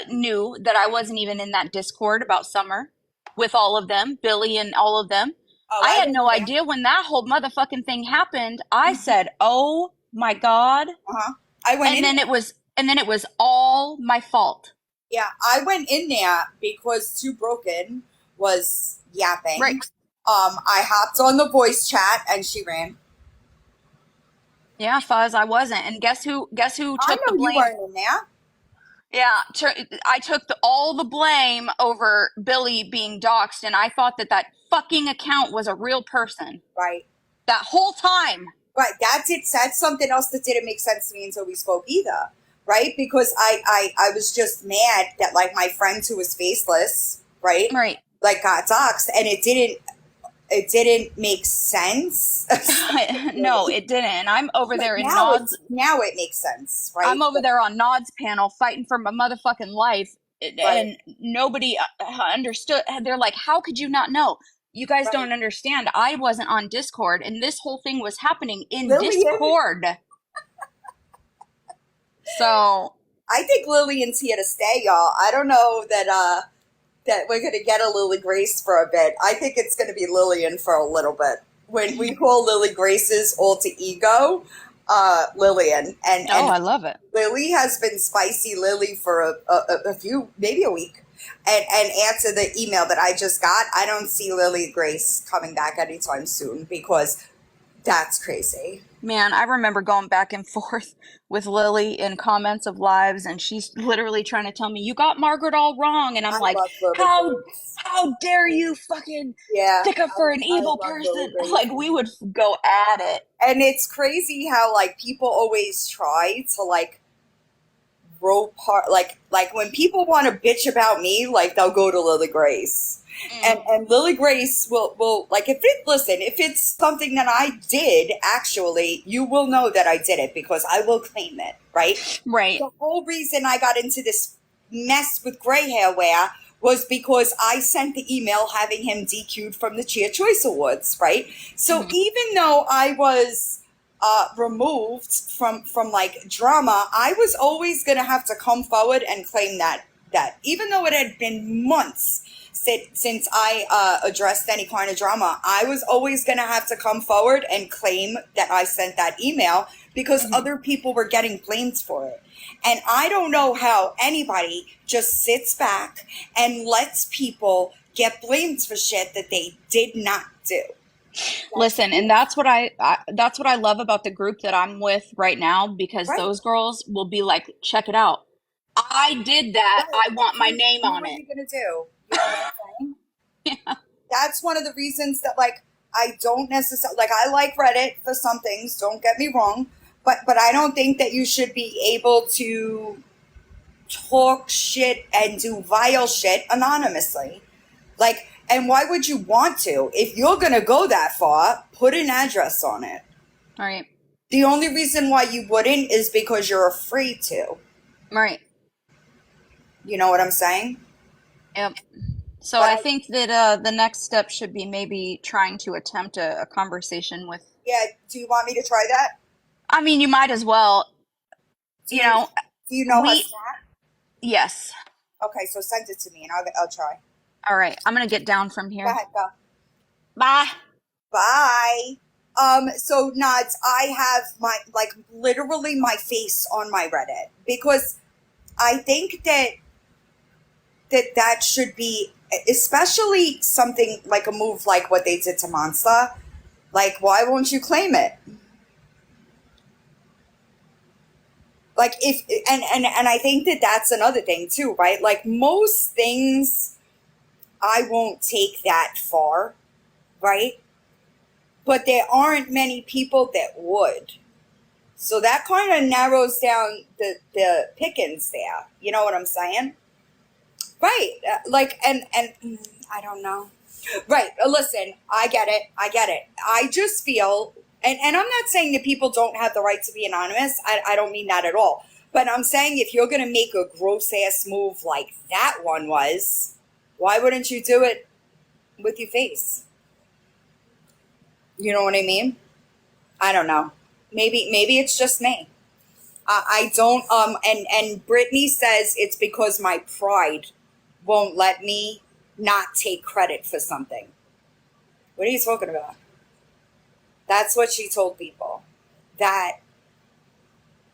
knew that I wasn't even in that Discord about Summer with all of them, Billy and all of them. Oh, I I had went no there. idea when that whole motherfucking thing happened. I said, "Oh my God." Uh-huh. I went And in then there. it was all my fault. Yeah, I went in there because Too Broken was Right. yapping. I hopped on the voice chat and she ran. Yeah, Fuzz, I wasn't. And guess who I took the know you blame? weren't in there. Yeah, I took all the blame over Billy being doxxed, and I thought that that fucking account was a real person Right. that whole time. Right. That's something else that didn't make sense to me until we spoke either. Right? Because I was just mad that like my friend who was faceless, right? Right. Like got doxxed and it didn't make sense. No, it didn't. And I'm over But there in Nod's. now it makes sense, I'm right? over there on Nod's panel fighting for my motherfucking life, Right. and nobody understood. They're like, "How could you not know?" You guys Right. don't understand. I wasn't on Discord, and this whole thing was happening in Lillian, Discord. So I think Lillian's here to stay, y'all. I don't know that we're gonna get a Lily Grace for a bit. I think it's gonna be Lillian for a little bit. When we call Lily Grace's alter ego, Lillian, oh, and I love it. Lily has been spicy Lily for a few, maybe a week. And answer the email that I just got. I don't see Lily Grace coming back anytime soon because That's crazy. Man, I remember going back and forth with Lily in comments of lives, and she's literally trying to tell me, you got Margaret all wrong. And I'm I like, love Lily how Grace. how dare you fucking Yeah, stick up for an I evil love Lily person? Grace. Like we would go at it. And it's crazy how like people always try to like rope part like when people want to bitch about me, like they'll go to Lily Grace. Mm, And Lily Grace will like if it's something that I did actually, you will know that I did it because I will claim it, right? right. The whole reason I got into this mess with gray hair wear was because I sent the email having him DQ'd from the Cheer Choice Awards, right? So Hmm. even though I was removed from like drama, I was always gonna have to come forward and claim that even though it had been months since I addressed any kind of drama, I was always gonna have to come forward and claim that I sent that email because Hmm. other people were getting blamed for it. And I don't know how anybody just sits back and lets people get blamed for shit that they did not do. That's Listen, and that's what I love about the group that I'm with right now, because right. those girls will be like, check it out. I did that. Right. I want my name Now on what are it. you gonna do? You know what I'm saying? That's one of the reasons that like I don't necessarily like I like Reddit for some things, don't get me wrong, but I don't think that you should be able to talk shit and do vile shit anonymously. Like, and why would you want to? If you're gonna go that far, put an address on it. Right. The only reason why you wouldn't is because you're afraid to. Right. You know what I'm saying? Yep. So But I I, think that the next step should be maybe trying to attempt a conversation with. yeah, do you want me to try that? I mean, you might as well. Do You you know, do you know her we. snap? Yes. Okay, so send it to me and I'll try. All right. I'm gonna get down from Go here. ahead, go. Bye. Bye. So Nods, I have my like literally my face on my Reddit because I think that should be especially something like a move like what they did to Monster. Like, why won't you claim it? Like if and I think that that's another thing too, right? Like most things I won't take that far, right? But there aren't many people that would. So that kind of narrows down the pickings there. You know what I'm saying? Right. Like and I don't know. Right. Listen, I get it. I get it. I just feel and I'm not saying that people don't have the right to be anonymous. I don't mean that at all. But I'm saying if you're gonna make a gross ass move like that one was, why wouldn't you do it with your face? You know what I mean? I don't know. Maybe it's just me. I don't and Brittany says it's because my pride won't let me not take credit for something. What are you talking about? That's what she told people. That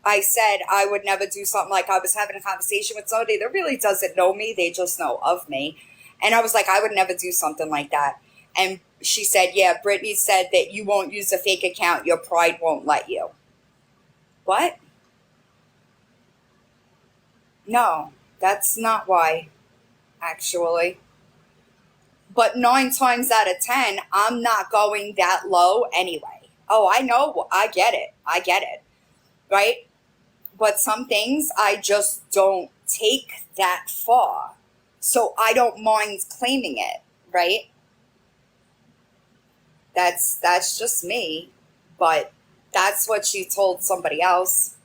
I said I would never do something like I was having a conversation with somebody that really doesn't know me, they just know of me. And I was like, I would never do something like that. And she said, yeah, Brittany said that you won't use a fake account, your pride won't let you. What? No, that's not why, actually. But 9 times out of 10, I'm not going that low anyway. Oh, I know. I get it. I get it. Right? But some things I just don't take that far. So I don't mind claiming it. Right? That's just me. But that's what she told somebody else.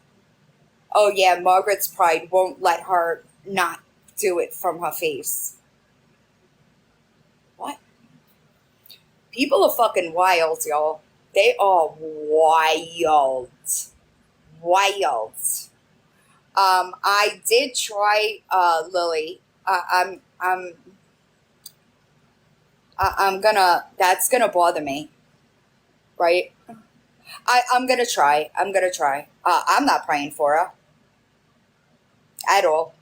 Oh, yeah, Margaret's pride won't let her not do it from her face. What? People are fucking wild, y'all. They are wild. Wild. I did try Lily. I'm gonna. That's gonna bother me, right? I'm gonna try. I'm gonna try. I'm not praying for her at all.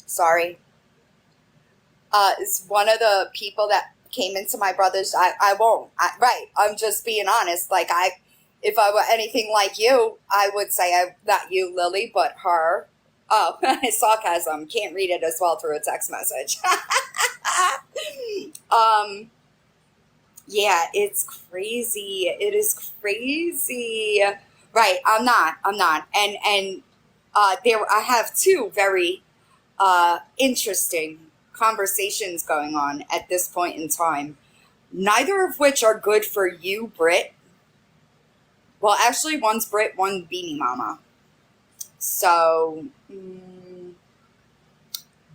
Sorry. It's one of the people that came into my brother's, I won't. Right. I'm just being honest. Like, if I were anything like you, I would say, not you, Lily, but her. Oh, sarcasm. Can't read it as well through a text message. um, yeah, it's crazy. It is crazy. Right. I'm not. There, I have two very interesting conversations going on at this point in time, neither of which are good for you, Brit. Well, actually, one's Brit, one Beanie Mama. So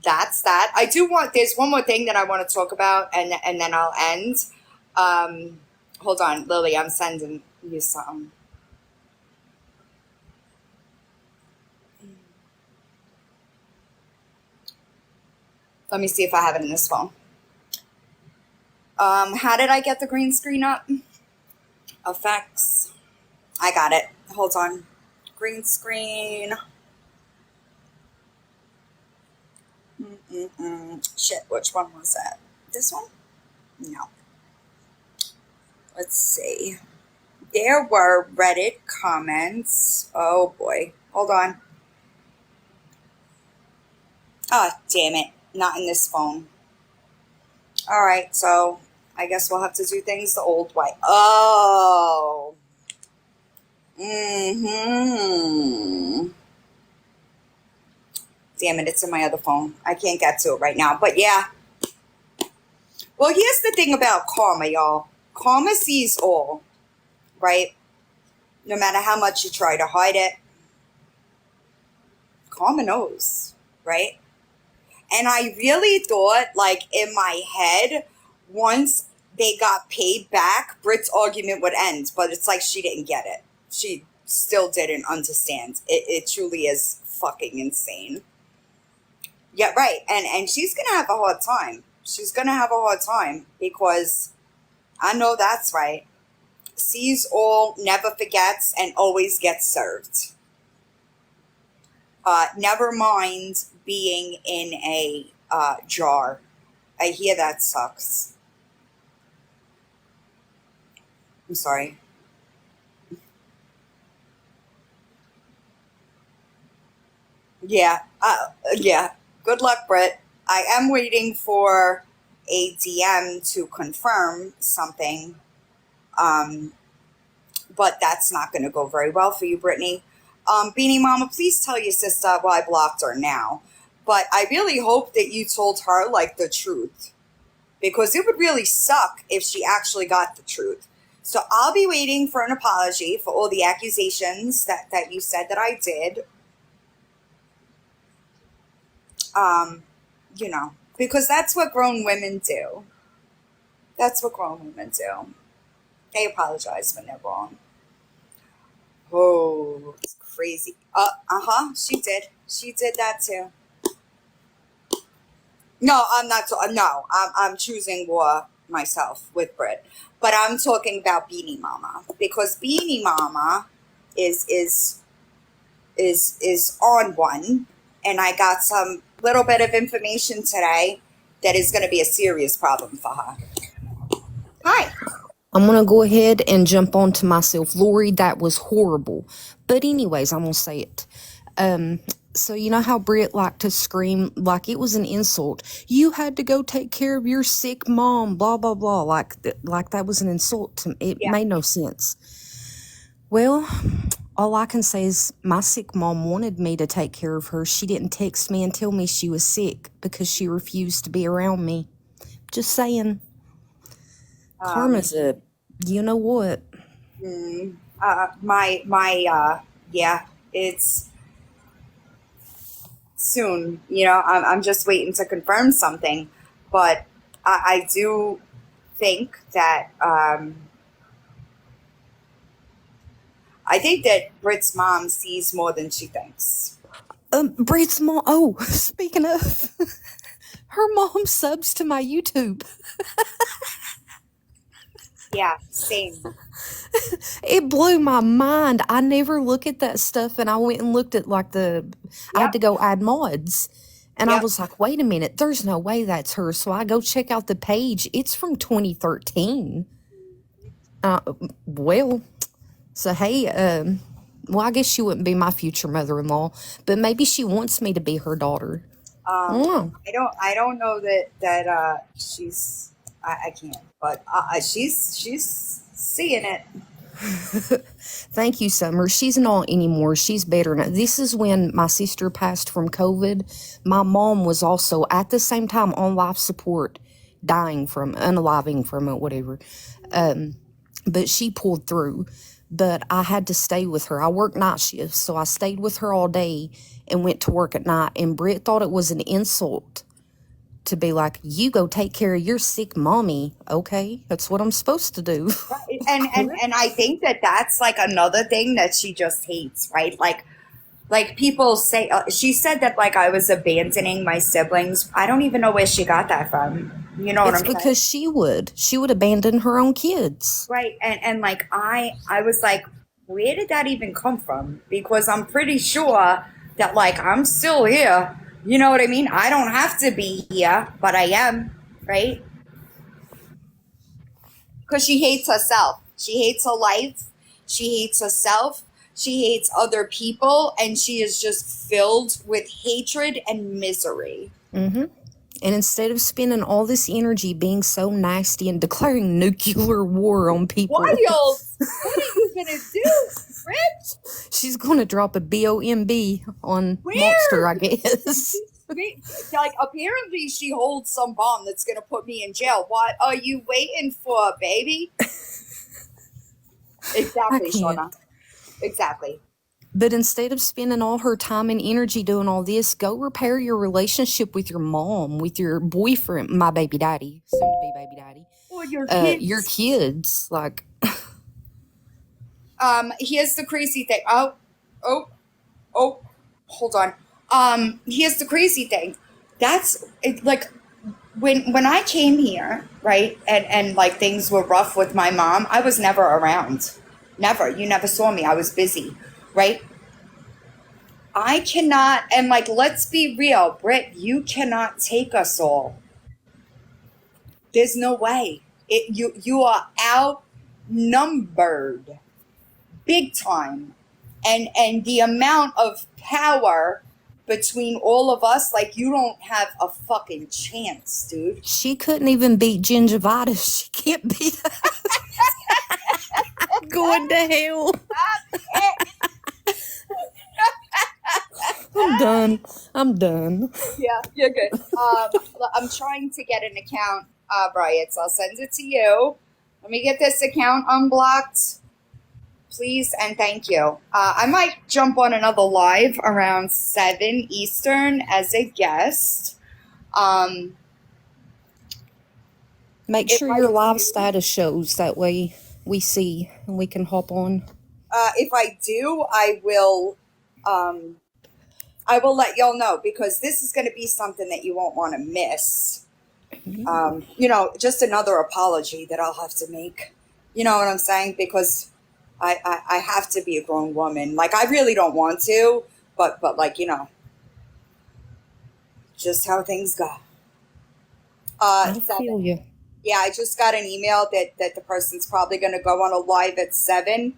that's that. I do want. There's one more thing that I want to talk about, and then I'll end. Hold on, Lily. I'm sending you something. Let me see if I have it in this phone. How did I get the green screen up? Effects. I got it. Hold on. Green screen. Shit, which one was that? This one? No. Let's see. There were Reddit comments. Oh boy. Hold on. Oh, damn it. Not in this phone. Alright, so I guess we'll have to do things the old way. Oh. Damn it, it's in my other phone. I can't get to it right now. But yeah. Well, here's the thing about karma, y'all. Karma sees all, right? No matter how much you try to hide it, karma knows, right? And I really thought, like, in my head, once they got paid back, Brit's argument would end. But it's like she didn't get it. She still didn't understand. It truly is fucking insane. Yeah, right. And she's going to have a hard time. She's going to have a hard time because I know that's right. Sees all, never forgets, and always gets served. Never mind being in a jar. I hear that sucks. I'm sorry. Yeah. Yeah. Good luck, Britt. I am waiting for a DM to confirm something, but that's not going to go very well for you, Brittany. Beanie Mama, please tell your sister, well, I blocked her now, but I really hope that you told her, like, the truth, because it would really suck if she actually got the truth. So I'll be waiting for an apology for all the accusations that you said that I did. You know, because that's what grown women do. That's what grown women do. They apologize when they're wrong. Oh, it's crazy. She did. She did that too. No, I'm not. No, I'm choosing war myself with Brit, but I'm talking about Beanie Mama because Beanie Mama is on one, and I got some little bit of information today that is going to be a serious problem for her. Hi. I'm going to go ahead and jump onto myself. Lori, that was horrible. But anyways, I'm going to say it. So you know how Britt liked to scream like it was an insult. You had to go take care of your sick mom, blah, blah, blah. Like that was an insult to me. It Yeah. made no sense. Well, all I can say is my sick mom wanted me to take care of her. She didn't text me and tell me she was sick because she refused to be around me. Just saying. Karma's a, you know what? Yeah, it's soon. You know, I'm just waiting to confirm something, but I do think that I think that Brit's mom sees more than she thinks. Britt's mom. Oh, speaking of, her mom subs to my YouTube. Yeah, same. It blew my mind. I never look at that stuff, and I went and looked at like I had to go add mods, And I Yep. was like, wait a minute, there's no way that's her. So I go check out the page. It's from 2013. Uh, well, so hey, well, I guess she wouldn't be my future mother-in-law, but maybe she wants me to be her daughter. Oh, I don't know that she's I can't, but she's seeing it. thank you, Summer. She's not anymore. She's better now. This is when my sister passed from COVID. My mom was also at the same time on life support, dying from, unaliving from it, whatever. But she pulled through. But I had to stay with her. I worked night shifts, so I stayed with her all day and went to work at night. And Britt thought it was an insult to be like, you go take care of your sick mommy. Okay, that's what I'm supposed to do. And I think that that's like another thing that she just hates, right? Like people say, she said that like I was abandoning my siblings. I don't even know where she got that from. You know what It's I'm saying? because she would abandon her own kids. Right. And like I was like, where did that even come from? Because I'm pretty sure that like I'm still here. You know what I mean? I don't have to be here, but I am, right? Because she hates herself. She hates her life. She hates herself. She hates other people, and she is just filled with hatred and misery. And instead of spending all this energy being so nasty and declaring nuclear war on people, Wild! What are you gonna do, Rich? she's going to drop a BOMB on Where? Monster, I guess. Like, apparently she holds some bomb that's gonna put me in jail. What are you waiting for, baby? Exactly, can't. Shauna. Exactly. But instead of spending all her time and energy doing all this, go repair your relationship with your mom, with your boyfriend, my baby daddy, soon to be baby daddy, Or your kids. your kids. Like, Here's the crazy thing. Oh, hold on. Here's the crazy thing. That's it, like when I came here, right? And like things were rough with my mom, I was never around. Never. You never saw me. I was busy, right? I cannot, and like, let's be real, Britt, you cannot take us all. There's no way. You are outnumbered big time. And the amount of power between all of us, like you don't have a fucking chance, dude. she couldn't even beat gingivitis. She can't beat going to hell. I'm done. Yeah, you're good. I'm trying to get an account, Brian, so I'll send it to you. Let me get this account unblocked, please, and thank you. I might jump on another live around 7 Eastern as a guest. Make If sure I your live do- status shows. That way we see and we can hop on. If I do, I will let y'all know, because this is going to be something that you won't want to miss. Just another apology that I'll have to make. You know what I'm saying? Because I have to be a grown woman. Like, I really don't want to, but like, just how things go. I 7. feel you. Yeah, I just got an email that the person's probably going to go on a live at 7.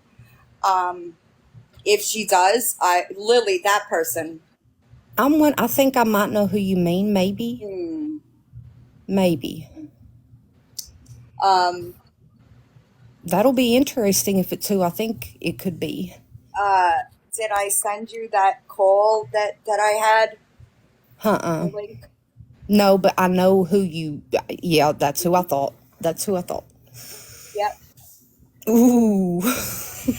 If she does, Lily, that person. I think I might know who you mean. Maybe. Maybe. That'll be interesting if it's who I think it could be. Did I send you that call that I had? The link? No, but I know who you. Yeah, that's who I thought. Yep. Ooh.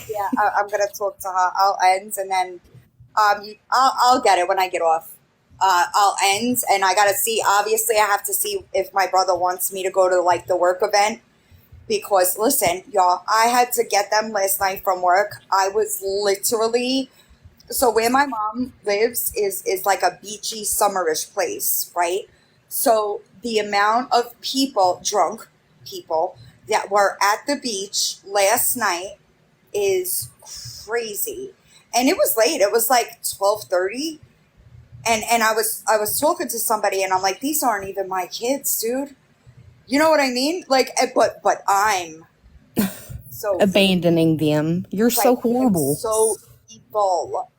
Yeah, I'm gonna talk to her. I'll end, and then I'll get it when I get off. I'll end, and I gotta see. Obviously, I have to see if my brother wants me to go to like the work event. Because listen, y'all, I had to get them last night from work. I was literally, so where my mom lives is like a beachy, summerish place, right? So the amount of people, drunk people, that were at the beach last night is crazy. And it was late. It was like 12:30. And I was talking to somebody, and I'm like, these aren't even my kids, dude. You know what I mean? Like, but I'm so Abandoning them. You're so right. I'm horrible. so evil.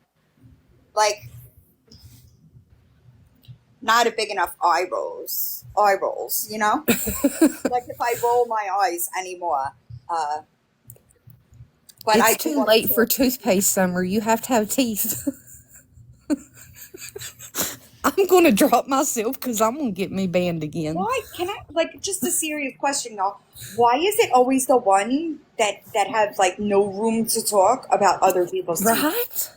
Like, not a big enough eye rolls. You know, like if I roll my eyes anymore. Uh, but I It's do too want to late for talk. toothpaste, Summer. You have to have teeth. I'm going to drop myself because I'm going to get me banned again. Why can I like just a serious question y'all? Why is it always the one that have like no room to talk about other people's teeth? Right?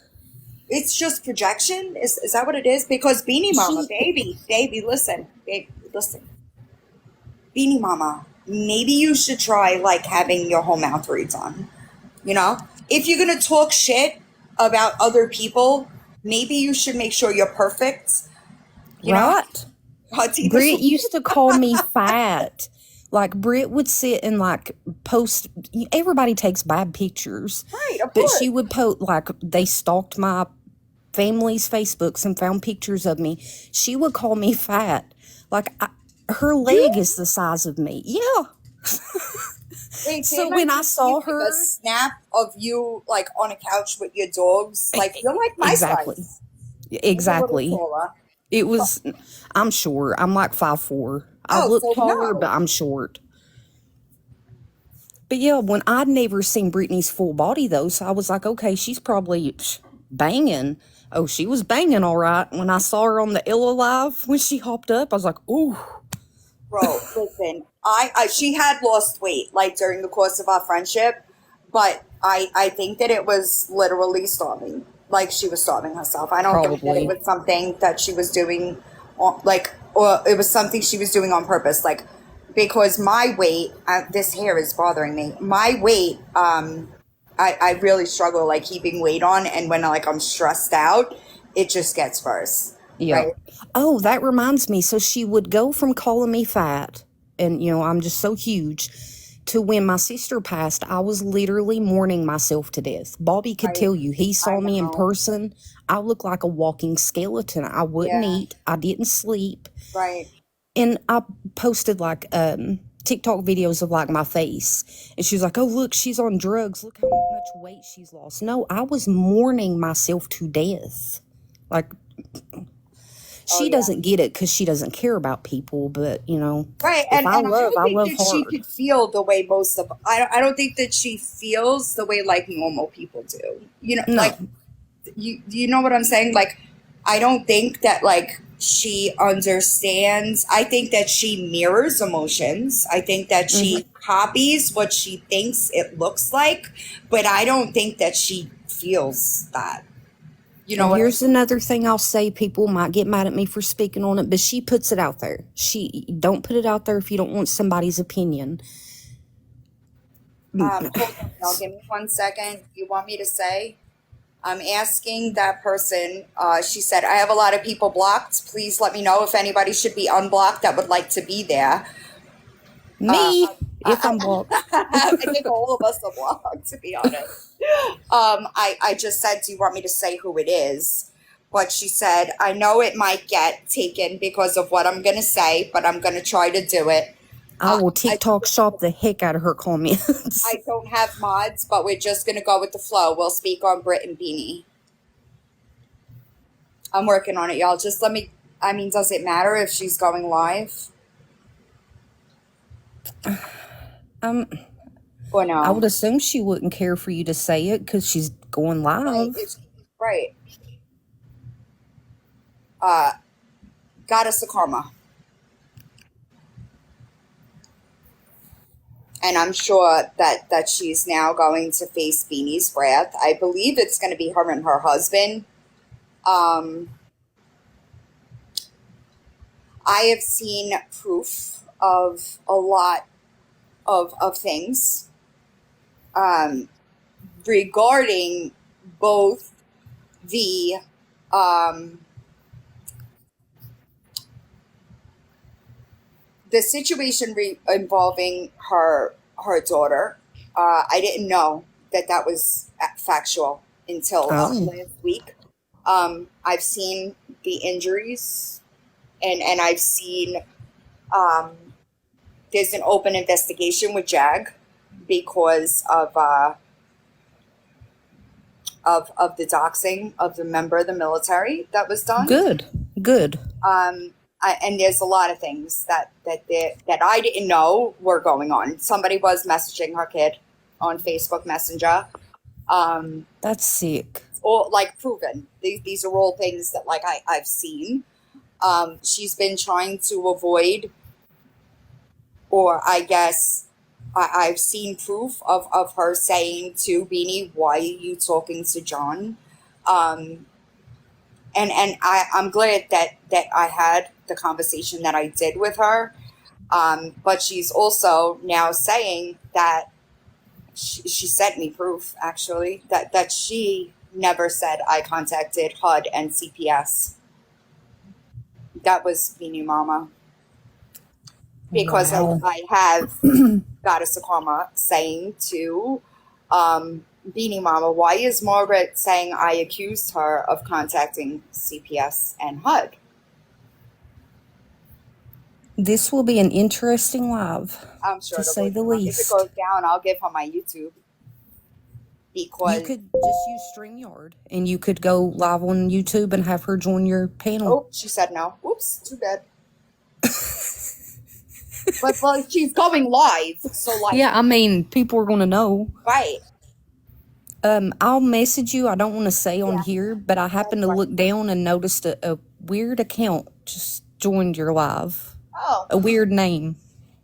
It's just projection. Is that what it is? Because Beanie Mama, She, baby, listen, baby, listen, Beanie Mama. Maybe you should try like having your whole mouth reads on. You know, if you're gonna talk shit about other people, maybe you should make sure you're perfect. You know, right? her teeth are Britt so. used to call me fat. Like, Britt would sit and, like, post. Everybody takes bad pictures. Right, of But course. she would post, like, they stalked my family's Facebooks and found pictures of me. She would call me fat. Like, her leg You is the size of me. Yeah. wait, So didn't I when I just see saw like a her, snap of you like on a couch with your dogs? Like you're like my exactly. size, maybe a little Exactly. taller. It was, I'm short. I'm like 5'4". I Oh, look so taller, but no. I'm short. But yeah, when I'd never seen Brittany's full body though, so I was like, okay, she's probably banging. Oh, she was banging all right. When I saw her on the Illa Live when she hopped up, I was like, ooh, Bro, listen, I she had lost weight like during the course of our friendship, but I think that it was literally starving. Like she was starving herself. I don't think that it probably. was something that she was doing, like, or it was something she was doing on purpose. Like, because my weight, this hair is bothering me. My weight, I really struggle like keeping weight on, and when like I'm stressed out, it just gets worse, Yeah. right? Oh, that reminds me. So she would go from calling me fat, and I'm just so huge, to when my sister passed, I was literally mourning myself to death. Bobby could Right. tell you, he I saw me in know. person. I looked like a walking skeleton. I wouldn't Yeah. eat. I didn't sleep. Right. And I posted like TikTok videos of like my face. And she was like, oh, look, she's on drugs. Look how much weight she's lost. No, I was mourning myself to death. Like, Oh she yeah. doesn't get it because she doesn't care about people. But, Right. if I And I love, don't I think love that she hard. could feel the way most of I don't think that she feels the way like normal people do. You know, No. like you know what I'm saying? Like I don't think that like she understands. I think that she mirrors emotions. I think that Hmm. she copies what she thinks it looks like, but I don't think that she feels that. You know And what I here's mean? another thing I'll say. People might get mad at me for speaking on it, but she puts it out there. She don't put it out there if you don't want somebody's opinion. Hold on, y'all. Give me 1 second. You want me to say? I'm asking that person. She said, I have a lot of people blocked. Please let me know if anybody should be unblocked that would like to be there. Uh, Me, if I, I'm blocked. I think all of us are blocked, to be honest. I just said, do you want me to say who it is? But she said, I know it might get taken because of what I'm going to say, but I'm going to try to do it. I Uh, will I, TikTok shop the heck out of her comments. I don't have mods, but we're just going to go with the flow. We'll speak on Brit and Beanie. I'm working on it, y'all. Just let me. I mean, does it matter if she's going live um, or I no? would assume she wouldn't care for you to say it because she's going Right. live. It's right. Uh, Goddess of Karma, and I'm sure that she's now going to face Beanie's wrath. I believe it's going to be her and her husband. Um, I have seen proof of a lot of things um, regarding both the um, the situation involving her daughter. I didn't know that was factual until Oh, last week. I've seen the injuries, and I've seen um, there's an open investigation with JAG because of the doxing of the member of the military that was done. Good. Good. And there's a lot of things that I didn't know were going on. Somebody was messaging her kid on Facebook Messenger. That's sick. Or like proven. These are all things that like I've seen. She's been trying to avoid, or I guess I've seen proof of her saying to Beanie, "Why are you talking to John?" And I'm glad that I had the conversation that I did with her. But she's also now saying that she sent me proof actually that she never said I contacted HUD and CPS. That was Beanie Mama. Because Wow. I have Goddess of Karma saying to Beanie Mama, why is Margaret saying I accused her of contacting CPS and HUD? This will be an interesting live, I'm sure to it'll say go the down. If it least. goes down, I'll give her my YouTube. You Because, could just use StreamYard, and you could go live on YouTube and have her join your panel. oh, she said no. Oops, too bad. But well, she's going live, so like, Yeah, I mean, people are going to know. right. I'll message you. I don't want to say on Yeah. here, but I happened to look down and noticed a weird account just joined your live. Oh, A weird name.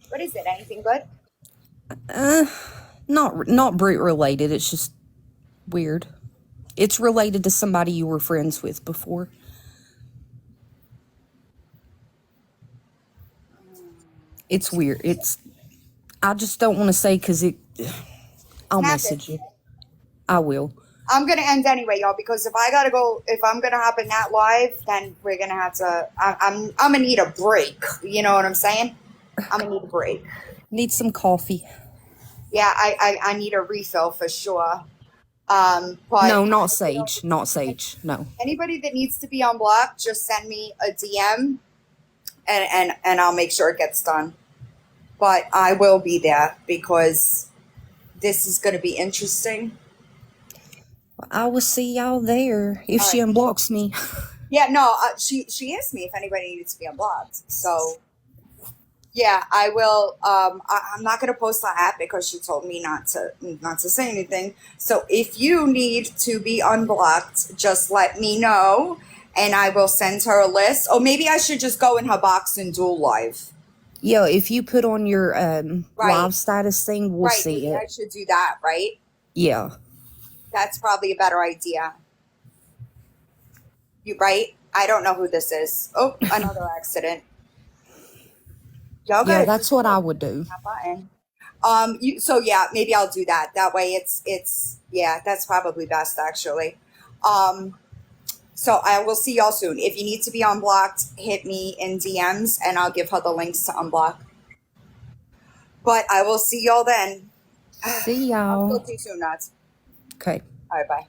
what is it? Anything good? Not Brit related. It's just weird. It's related to somebody you were friends with before. It's weird. I just don't want to say because I'll message you. I will. I'm gonna end anyway, y'all, because if I'm gonna hop in that live, then we're gonna have to. I'm gonna need a break. You know what I'm saying? I'm gonna need a break. Need some coffee. Yeah, I need a refill for sure. But No, not Sage. Not Sage. No. anybody that needs to be unblocked, just send me a DM, and I'll make sure it gets done. But I will be there because this is gonna be interesting. I will see y'all there if All she right. unblocks me. Yeah, no, she asked me if anybody needed to be unblocked. So yeah, I will. I'm not gonna post the app because she told me not to say anything. So if you need to be unblocked, just let me know, and I will send her a list. Or maybe I should just go in her box and do live. Yo, if you put on your Right. live status thing, we'll Right, see maybe it. I should do that. Right, Yeah. that's probably a better idea. You right? I don't know who this is. Oh, another accident. Y'all Yeah, gotta that's what I would do. that button. So yeah, maybe I'll do that. That way it's yeah, that's probably best actually. So I will see y'all soon. If you need to be unblocked, hit me in DMs and I'll give her the links to unblock. But I will see y'all then. See I'll y'all. talk to you soon, Nuts. Okay. All right, bye.